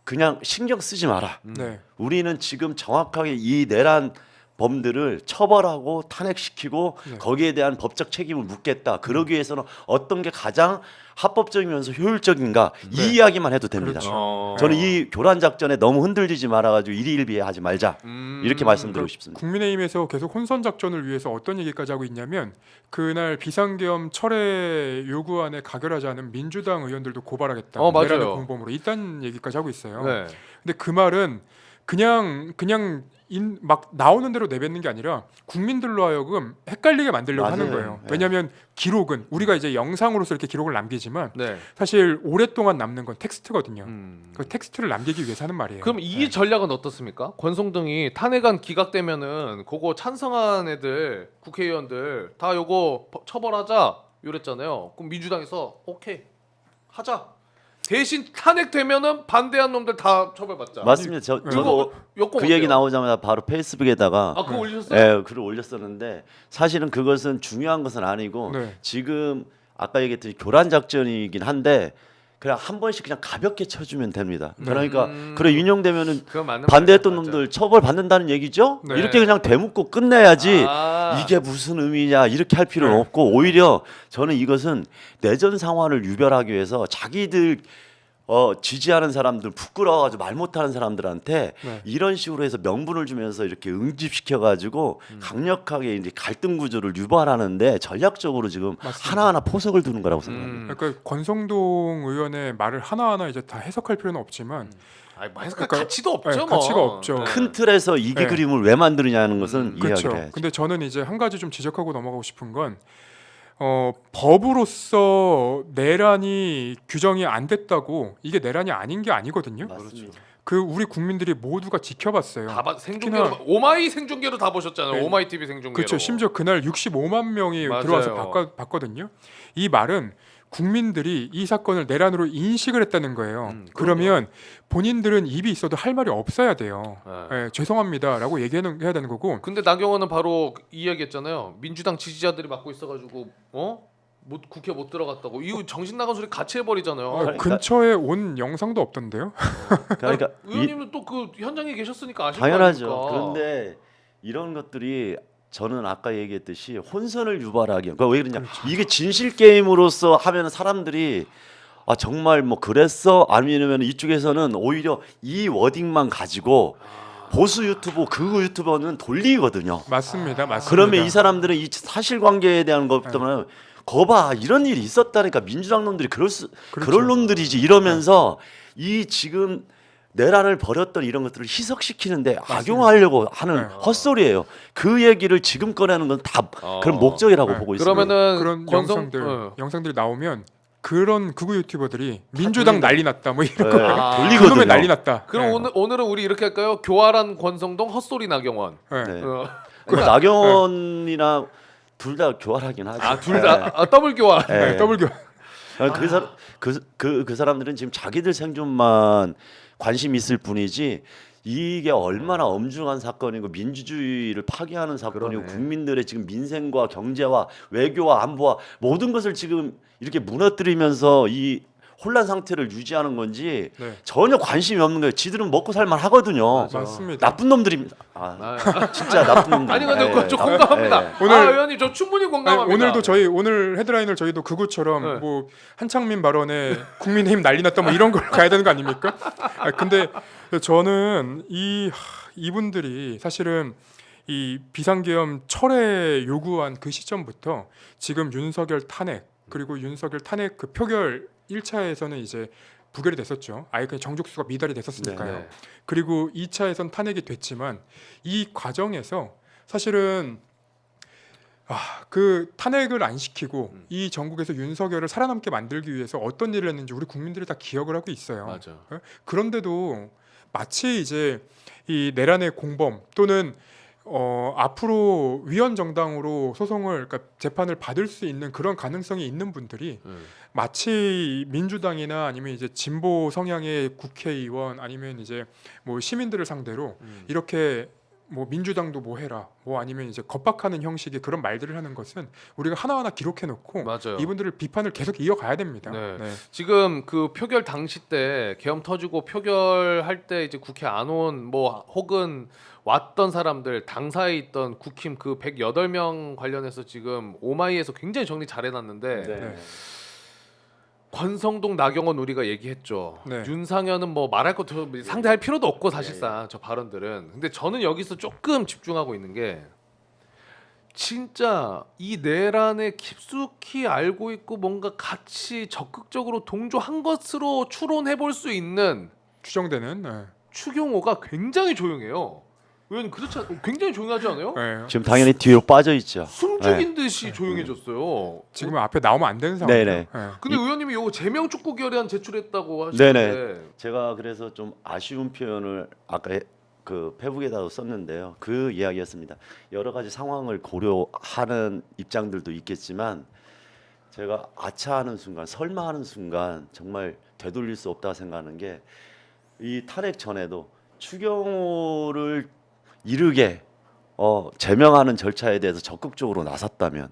그냥 신경 쓰지 마라. 네. 우리는 지금 정확하게 이 내란 범들을 처벌하고 탄핵시키고 거기에 대한 법적 책임을 묻겠다. 그러기 위해서는 어떤 게 가장 합법적이면서 효율적인가 이 이야기만 해도 됩니다. 그렇죠. 저는 이 교란 작전에 너무 흔들리지 말아가지고 일희일비하지 말자 이렇게 말씀드리고 싶습니다. 국민의힘에서 계속 혼선 작전을 위해서 어떤 얘기까지 하고 있냐면 그날 비상계엄 철회 요구안에 가결하지 않은 민주당 의원들도 고발하겠다. 맞아요. 내란을 공범으로 이딴 얘기까지 하고 있어요. 네. 근데 그 말은 그냥 막 나오는 대로 내뱉는 게 아니라 국민들로 하여금 헷갈리게 만들려고 맞아요. 하는 거예요. 네. 왜냐하면 기록은 우리가 이제 영상으로서 이렇게 기록을 남기지만 네. 사실 오랫동안 남는 건 텍스트거든요. 음. 그 텍스트를 남기기 위해서 하는 말이에요. 그럼 이 전략은 어떻습니까? 권성동이 탄핵안 기각되면은 그거 찬성한 애들 국회의원들 다 요거 처벌하자 이랬잖아요. 그럼 민주당에서 오케이 하자. 대신 탄핵되면은 반대한 놈들 다 처벌받자. 맞습니다. 저도 여권 그 얘기 어때요? 나오자마자 바로 페이스북에다가 아 그거 올리셨어요? 예, 글을 올렸었는데 사실은 그것은 중요한 것은 아니고 네. 지금 아까 얘기했듯이 교란 작전이긴 한데 그냥 한 번씩 그냥 가볍게 쳐주면 됩니다. 그러니까 그래 윤용되면은 그건 맞는 반대했던 말이에요, 놈들 처벌 받는다는 얘기죠. 네. 이렇게 그냥 대묻고 끝내야지. 아. 이게 무슨 의미냐 이렇게 할 필요는 네. 없고 오히려 저는 이것은 내전 상황을 유별하기 위해서 자기들 지지하는 사람들 부끄러워가지고 말 못하는 사람들한테 네. 이런 식으로 해서 명분을 주면서 이렇게 응집시켜가지고 강력하게 이제 갈등 구조를 유발하는데 전략적으로 지금 맞습니다. 하나하나 포석을 두는 거라고 생각합니다. 그러니까 권성동 의원의 말을 하나하나 이제 다 해석할 필요는 없지만 아니 뭐 해석할 그러니까, 가치도 없죠. 네, 뭐. 가치가 없죠. 네. 큰 틀에서 이게 네. 그림을 왜 만드느냐는 것은 이해하게 그렇죠. 돼야죠. 근데 저는 이제 한 가지 좀 지적하고 넘어가고 싶은 건 법으로서 내란이 규정이 안 됐다고 이게 내란이 아닌 게 아니거든요. 맞습니다. 그 우리 국민들이 모두가 지켜봤어요. 생중계로 특히나- 오마이 생중계로 다 보셨잖아요. 네. 오마이 TV 생중계로. 그렇죠. 심지어 그날 65만 명이 맞아요. 들어와서 봤거든요. 이 말은 국민들이 이 사건을 내란으로 인식을 했다는 거예요. 그러면 본인들은 입이 있어도 할 말이 없어야 돼요. 네. 예, 죄송합니다라고 얘기해야 되는 거고. 근데 나경원은 바로 이 이야기했잖아요. 민주당 지지자들이 맡고 있어가지고 국회 못 들어갔다고. 이거 정신 나간 소리 같이 해버리잖아요. 그러니까- 근처에 온 영상도 없던데요. 그러니까 의원님은 또 그 현장에 계셨으니까 아실 당연하죠. 거 아닙니까? 그런데 이런 것들이 저는 아까 얘기했듯이 혼선을 유발하기. 그러니까 왜 그러냐? 이게 진실 게임으로서 하면 사람들이 정말 뭐 그랬어? 아니면 이쪽에서는 오히려 이 워딩만 가지고 보수 유튜버, 극우 유튜버는 돌리거든요. 맞습니다. 맞습니다. 그러면 이 사람들은 이 사실관계에 대한 것보다는 거봐 이런 일이 있었다니까 민주당 놈들이 그렇죠. 그럴 놈들이지 이러면서 이 지금 내란을 벌였던 이런 것들을 희석시키는데 악용하려고 하는 네. 헛소리예요. 그 얘기를 지금 꺼내는 건 다 그런 목적이라고 네. 보고 있습니다. 그러면은 그런 권성 영상들이 나오면 그런 극우 유튜버들이 민주당 난리 났다 뭐 이런 네, 거 아. 돌리거든요. 그놈의 난리 났다. 그럼 네. 오늘은 우리 이렇게 할까요? 교활한 권성동, 헛소리 나경원. 네. 네. 그 나경원이나 둘 다 교활하긴 하죠. 둘 다 더블 교활. 네. 네, 더블교. 그 사람들은 지금 자기들 생존만 관심 있을 뿐이지 이게 얼마나 엄중한 사건이고 민주주의를 파괴하는 사건이고 그러네. 국민들의 지금 민생과 경제와 외교와 안보와 모든 것을 지금 이렇게 무너뜨리면서 이 혼란 상태를 유지하는 건지 네. 전혀 관심이 없는 거예요. 지들은 먹고 살만 하거든요. 맞습니다. 나쁜 놈들입니다. 진짜 나쁜 놈들. 아니 근데 그거 좀 나쁜- 공감합니다. 예. 오늘- 의원님 저 충분히 아니, 공감합니다. 오늘도 오늘 헤드라인을 저희도 극우처럼 네. 뭐 한창민 발언에 국민의힘 난리 났다 뭐 이런 걸 가야 되는 거 아닙니까? 근데 저는 이분들이 사실은 이 비상계엄 철회 요구한 그 시점부터 지금 윤석열 탄핵 그리고 윤석열 탄핵 그 표결 1차에서는 이제 부결이 됐었죠. 아예 그냥 정족수가 미달이 됐었으니까요. 네. 그리고 2차에선 탄핵이 됐지만 이 과정에서 사실은 그 탄핵을 안 시키고 이 전국에서 윤석열을 살아남게 만들기 위해서 어떤 일을 했는지 우리 국민들이 다 기억을 하고 있어요. 맞아. 그런데도 마치 이제 이 내란의 공범 또는 앞으로 위헌 정당으로 소송을 그러니까 재판을 받을 수 있는 그런 가능성이 있는 분들이 마치 민주당이나 아니면 이제 진보 성향의 국회의원 아니면 이제 뭐 시민들을 상대로 이렇게 뭐 민주당도 뭐 해라 뭐 아니면 이제 겁박하는 형식의 그런 말들을 하는 것은 우리가 하나하나 기록해 놓고 맞아요. 이분들을 비판을 계속 이어가야 됩니다. 네. 네. 지금 그 표결 당시 때 계엄 터지고 표결할 때 이제 국회 안 온 뭐 혹은 왔던 사람들 당사에 있던 국힘 그 108명 관련해서 지금 오마이에서 굉장히 정리 잘 해놨는데 네. 권성동 나경원 우리가 얘기했죠. 네. 윤상현은 뭐 말할 것도 상대할 필요도 없고 사실상 저 발언들은. 근데 저는 여기서 조금 집중하고 있는 게 진짜 이 내란에 깊숙이 알고 있고 뭔가 같이 적극적으로 동조한 것으로 추론해 볼 수 있는 추정되는 네. 추경호가 굉장히 조용해요. 의원님 그렇지 굉장히 조용하지 않아요? 네. 지금 당연히 뒤로 빠져 있죠. 숨죽인 듯이 조용해졌어요. 지금 앞에 나오면 안 되는 상황이에요. 네네. 네. 근데 의원님이 이거 제명 촉구 결의안 제출했다고 하시는데 제가 그래서 좀 아쉬운 표현을 아까 그 페북에다도 썼는데요. 그 이야기였습니다. 여러 가지 상황을 고려하는 입장들도 있겠지만 제가 아차하는 순간, 설마하는 순간 정말 되돌릴 수 없다고 생각하는 게 이 탄핵 전에도 추경호를 이르게 제명하는 절차에 대해서 적극적으로 나섰다면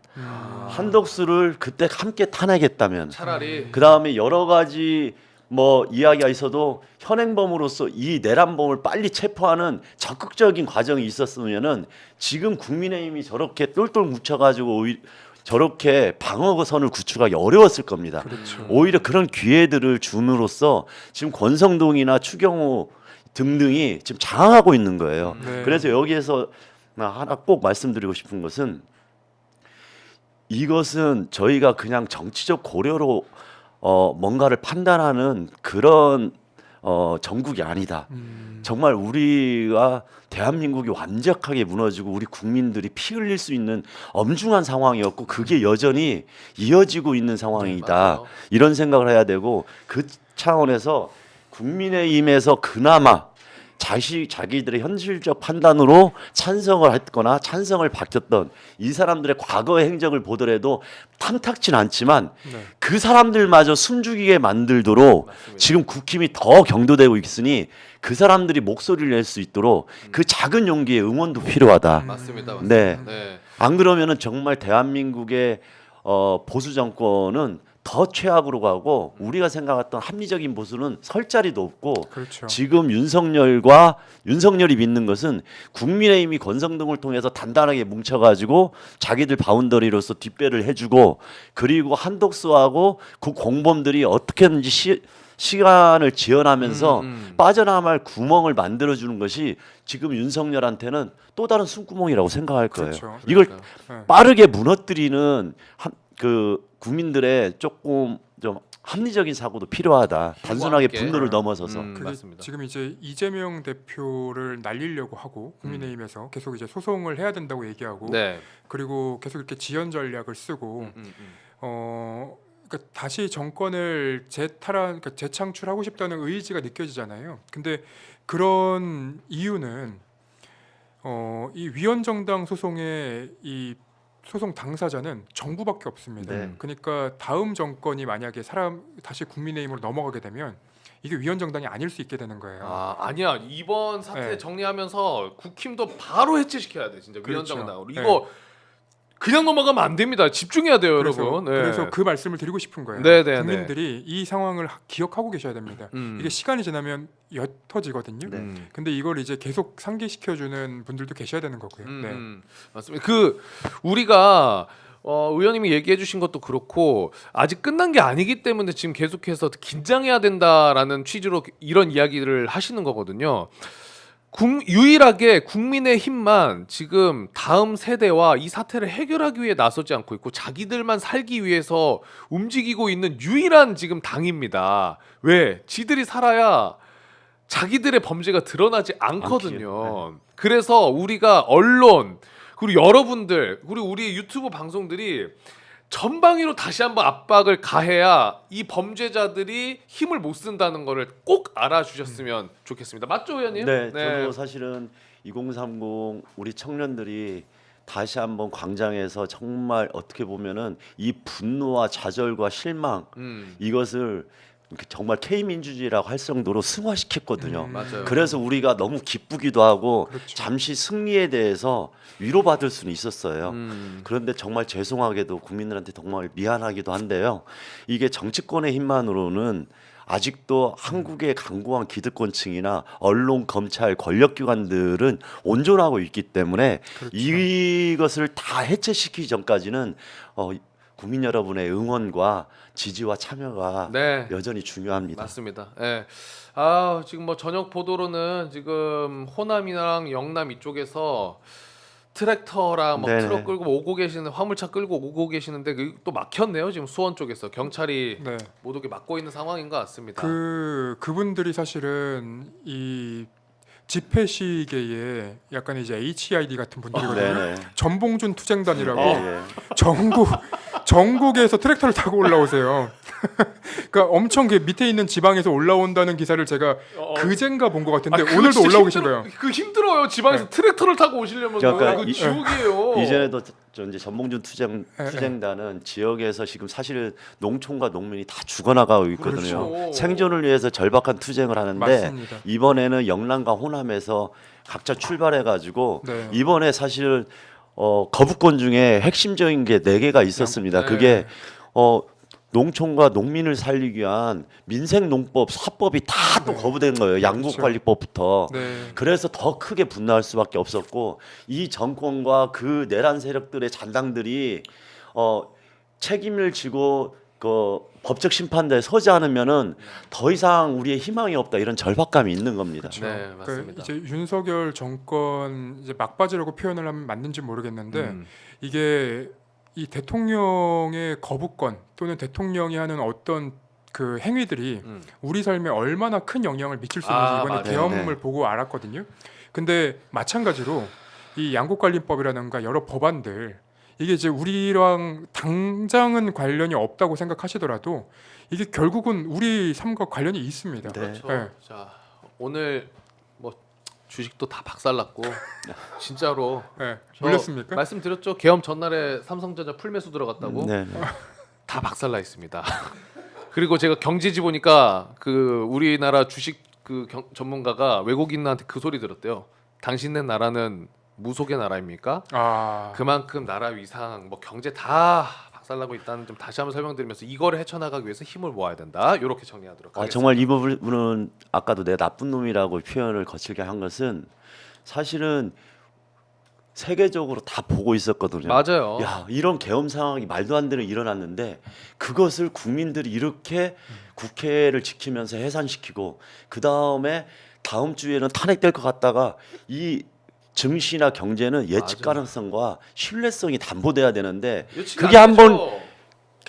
한덕수를 그때 함께 탄핵했다면 차라리 그 다음에 여러 가지 뭐 이야기가 있어도 현행범으로서 이 내란범을 빨리 체포하는 적극적인 과정이 있었으면은 지금 국민의힘이 저렇게 똘똘 뭉쳐가지고 저렇게 방어선을 구축하기 어려웠을 겁니다. 그렇죠. 오히려 그런 기회들을 줌으로써 지금 권성동이나 추경호 등등이 지금 장악하고 있는 거예요. 네. 그래서 여기에서 하나 꼭 말씀드리고 싶은 것은 이것은 저희가 그냥 정치적 고려로 뭔가를 판단하는 그런 정국이 아니다. 정말 우리가 대한민국이 완벽하게 무너지고 우리 국민들이 피 흘릴 수 있는 엄중한 상황이었고 그게 여전히 이어지고 있는 상황이다. 맞아요. 이런 생각을 해야 되고 그 차원에서 국민의힘에서 그나마 자기들의 현실적 판단으로 찬성을 했거나 찬성을 바뀌었던 이 사람들의 과거의 행적을 보더라도 탐탁진 않지만 네. 그 사람들마저 숨죽이게 만들도록 맞습니다. 지금 국힘이 더 경도되고 있으니 그 사람들이 목소리를 낼 수 있도록 그 작은 용기의 응원도 필요하다. 맞습니다. 네. 맞습니다. 네. 안 그러면은 정말 대한민국의 보수 정권은 더 최악으로 가고 우리가 생각했던 합리적인 보수는 설 자리도 없고 그렇죠. 지금 윤석열이 믿는 것은 국민의힘이 권성동을 통해서 단단하게 뭉쳐가지고 자기들 바운더리로서 뒷배를 해주고 그리고 한독수하고 그 공범들이 어떻게든지 시간을 지연하면서 빠져나갈 구멍을 만들어주는 것이 지금 윤석열한테는 또 다른 숨구멍이라고 생각할 거예요. 그렇죠. 이걸 네. 빠르게 무너뜨리는 그 국민들의 조금 좀 합리적인 사고도 필요하다. 단순하게 함께. 분노를 넘어서서. 그게 맞습니다. 지금 이제 이재명 대표를 날리려고 하고 국민의힘에서 계속 이제 소송을 해야 된다고 얘기하고 네. 그리고 계속 이렇게 지연 전략을 쓰고 그러니까 다시 정권을 그러니까 재창출하고 싶다는 의지가 느껴지잖아요. 근데 그런 이유는 이 위헌정당 소송의 이 소송 당사자는 정부밖에 없습니다. 네. 그러니까 다음 정권이 만약에 다시 국민의힘으로 넘어가게 되면 이게 위헌정당이 아닐 수 있게 되는 거예요. 아니야 이번 사태 네. 정리하면서 국힘도 바로 해체시켜야 돼 진짜 그렇죠. 위헌정당으로 네. 이거 그냥 넘어가면 안 됩니다. 집중해야 돼요, 여러분. 네. 그래서 그 말씀을 드리고 싶은 거예요. 네, 네, 국민들이 이 상황을 기억하고 계셔야 됩니다. 이게 시간이 지나면 옅어지거든요. 네. 근데 이걸 이제 계속 상기시켜주는 분들도 계셔야 되는 거고요. 네. 맞습니다. 우리가 의원님이 얘기해주신 것도 그렇고 아직 끝난 게 아니기 때문에 지금 계속해서 긴장해야 된다라는 취지로 이런 이야기를 하시는 거거든요. 유일하게 국민의힘만 지금 다음 세대와 이 사태를 해결하기 위해 나서지 않고 있고 자기들만 살기 위해서 움직이고 있는 유일한 지금 당입니다. 왜? 지들이 살아야 자기들의 범죄가 드러나지 않거든요. 그래서 우리가 언론 그리고 여러분들 그리고 우리 유튜브 방송들이 전방위로 다시 한번 압박을 가해야 이 범죄자들이 힘을 못 쓴다는 거를 꼭 알아주셨으면 좋겠습니다. 맞죠, 의원님? 네, 저도 사실은 2030 우리 청년들이 다시 한번 광장에서 정말 어떻게 보면은 이 분노와 좌절과 실망 이것을 정말 K민주주의라고 할 정도로 승화시켰거든요. 맞아요. 그래서 우리가 너무 기쁘기도 하고 그렇죠. 잠시 승리에 대해서 위로받을 수는 있었어요. 그런데 정말 죄송하게도 국민들한테 정말 미안하기도 한데요. 이게 정치권의 힘만으로는 아직도 한국의 강고한 기득권층이나 언론, 검찰, 권력기관들은 온전하고 있기 때문에 그렇죠. 이것을 다 해체시키기 전까지는 국민 여러분의 응원과 지지와 참여가 네. 여전히 중요합니다. 맞습니다. 예. 지금 뭐 저녁 보도로는 지금 호남이랑 영남 이쪽에서 트랙터랑 막 네네. 트럭 끌고 오고 계시는 화물차 끌고 오고 계시는데 또 막혔네요. 지금 수원 쪽에서 경찰이 네. 못 오게 막고 있는 상황인 것 같습니다. 그분들이 사실은 이 집회 시계에 약간 이제 HID 같은 분들이거든요. 네네. 전봉준 투쟁단이라고 예. 전국에서 트랙터를 타고 올라오세요. 그러니까 엄청 그 밑에 있는 지방에서 올라온다는 기사를 제가 그젠가 본 것 같은데 그거 오늘도 진짜 올라오고 계신 거예요. 그 힘들어요. 지방에서 트랙터를 타고 오시려면 그러니까 그 지옥이에요. 이전에도 저 이제 전봉준 투쟁단은 지역에서 지금 사실 농촌과 농민이 다 죽어나가고 있거든요. 그렇죠. 생존을 위해서 절박한 투쟁을 하는데 맞습니다. 이번에는 영남과 호남에서 각자 출발해가지고 네. 이번에 사실 거부권 중에 핵심적인 게 4개가 있었습니다. 네. 그게 농촌과 농민을 살리기 위한 민생농법, 사법이 다 또 거부된 거예요. 양국관리법부터. 네. 그래서 더 크게 분노할 수밖에 없었고 이 정권과 그 내란 세력들의 잔당들이 책임을 지고 그 법적 심판대에 서지 않으면은 더 이상 우리의 희망이 없다 이런 절박감이 있는 겁니다. 네, 그 맞습니다. 이제 윤석열 정권 이제 막바지라고 표현을 하면 맞는지 모르겠는데 이게 이 대통령의 거부권 또는 대통령이 하는 어떤 그 행위들이 우리 삶에 얼마나 큰 영향을 미칠 수 있는지 이번에 맞아요. 계엄을 네. 보고 알았거든요. 근데 마찬가지로 이 양국관리법이라든가 여러 법안들 이게 이제 우리랑 당장은 관련이 없다고 생각하시더라도 이게 결국은 우리 삶과 관련이 있습니다. 네. 그렇죠. 네. 자, 오늘 뭐 주식도 다 박살났고 진짜로 네. 저 물렸습니까? 말씀드렸죠. 계엄 전날에 삼성전자 풀매수 들어갔다고 네, 네. 다 박살나 있습니다. 그리고 제가 경제지 보니까 그 우리나라 주식 그 전문가가 외국인한테 그 소리 들었대요. 당신네 나라는 무속의 나라입니까? 아, 그만큼 나라 위상, 뭐 경제 다 박살나고 있다는 좀 다시 한번 설명드리면서 이거를 헤쳐나가기 위해서 힘을 모아야 된다. 이렇게 정리하도록 하겠습니다. 정말 이 부분은 아까도 내 나쁜 놈이라고 표현을 거칠게 한 것은 사실은 세계적으로 다 보고 있었거든요. 맞아요. 야, 이런 계엄 상황이 말도 안 되는 일어났는데 그것을 국민들이 이렇게 국회를 지키면서 해산시키고 그 다음에 다음 주에는 탄핵될 것 같다가 이 증시나 경제는 예측 맞아요. 가능성과 신뢰성이 담보돼야 되는데 예측이 그게 안 되죠.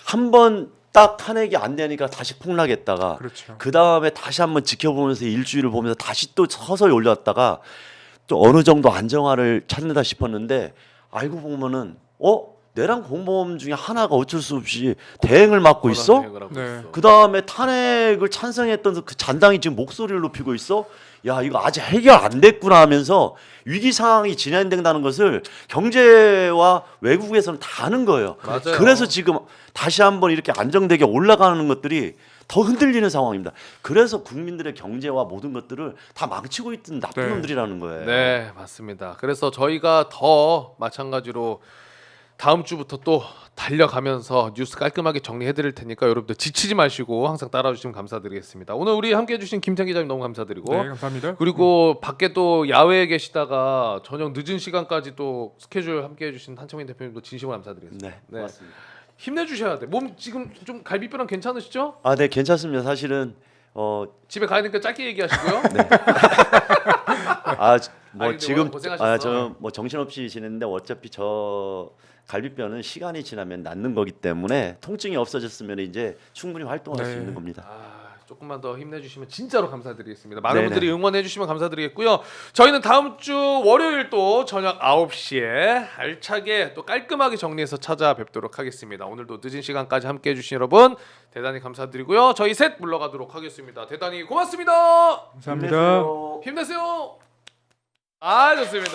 한 번 딱 탄핵이 안 되니까 다시 폭락했다가 그렇죠. 그 다음에 다시 한번 지켜보면서 일주일을 보면서 다시 또 서서히 올렸다가 또 어느 정도 안정화를 찾는다 싶었는데 알고 보면은 내란 공범 중에 하나가 어쩔 수 없이 대행을 맡고 있어? 대응을 하고 네. 있어. 그 다음에 탄핵을 찬성했던 그 잔당이 지금 목소리를 높이고 있어? 야, 이거 아직 해결 안 됐구나 하면서 위기 상황이 진행된다는 것을 경제와 외국에서는 다 아는 거예요. 맞아요. 그래서 지금 다시 한번 이렇게 안정되게 올라가는 것들이 더 흔들리는 상황입니다. 그래서 국민들의 경제와 모든 것들을 다 망치고 있던 나쁜 네. 놈들이라는 거예요. 네, 맞습니다. 그래서 저희가 더 마찬가지로 다음 주부터 또 달려가면서 뉴스 깔끔하게 정리해 드릴 테니까 여러분들 지치지 마시고 항상 따라와 주시면 감사드리겠습니다. 오늘 우리 함께 해 주신 김태형 기자님 너무 감사드리고 네, 감사합니다. 그리고 밖에 또 야외에 계시다가 저녁 늦은 시간까지 또 스케줄 함께 해 주신 한창민 대표님도 진심으로 감사드리겠습니다. 네, 네. 고맙습니다. 힘내 주셔야 돼. 몸 지금 좀 갈비뼈랑 괜찮으시죠? 네, 괜찮습니다. 사실은 집에 가야 되니까 짧게 얘기하시고요. 뭐 아니, 근데 지금 오늘 고생하셨어. 저 뭐 정신없이 지냈는데 어차피 저 갈비뼈는 시간이 지나면 낫는 거기 때문에 통증이 없어졌으면 이제 충분히 활동할 수 네. 있는 겁니다. 조금만 더 힘내주시면 진짜로 감사드리겠습니다. 많은 네네. 분들이 응원해주시면 감사드리겠고요. 저희는 다음 주 월요일 또 저녁 9시에 알차게 또 깔끔하게 정리해서 찾아뵙도록 하겠습니다. 오늘도 늦은 시간까지 함께해 주신 여러분 대단히 감사드리고요. 저희 셋 물러가도록 하겠습니다. 대단히 고맙습니다. 감사합니다. 힘내세요. 아, 좋습니다.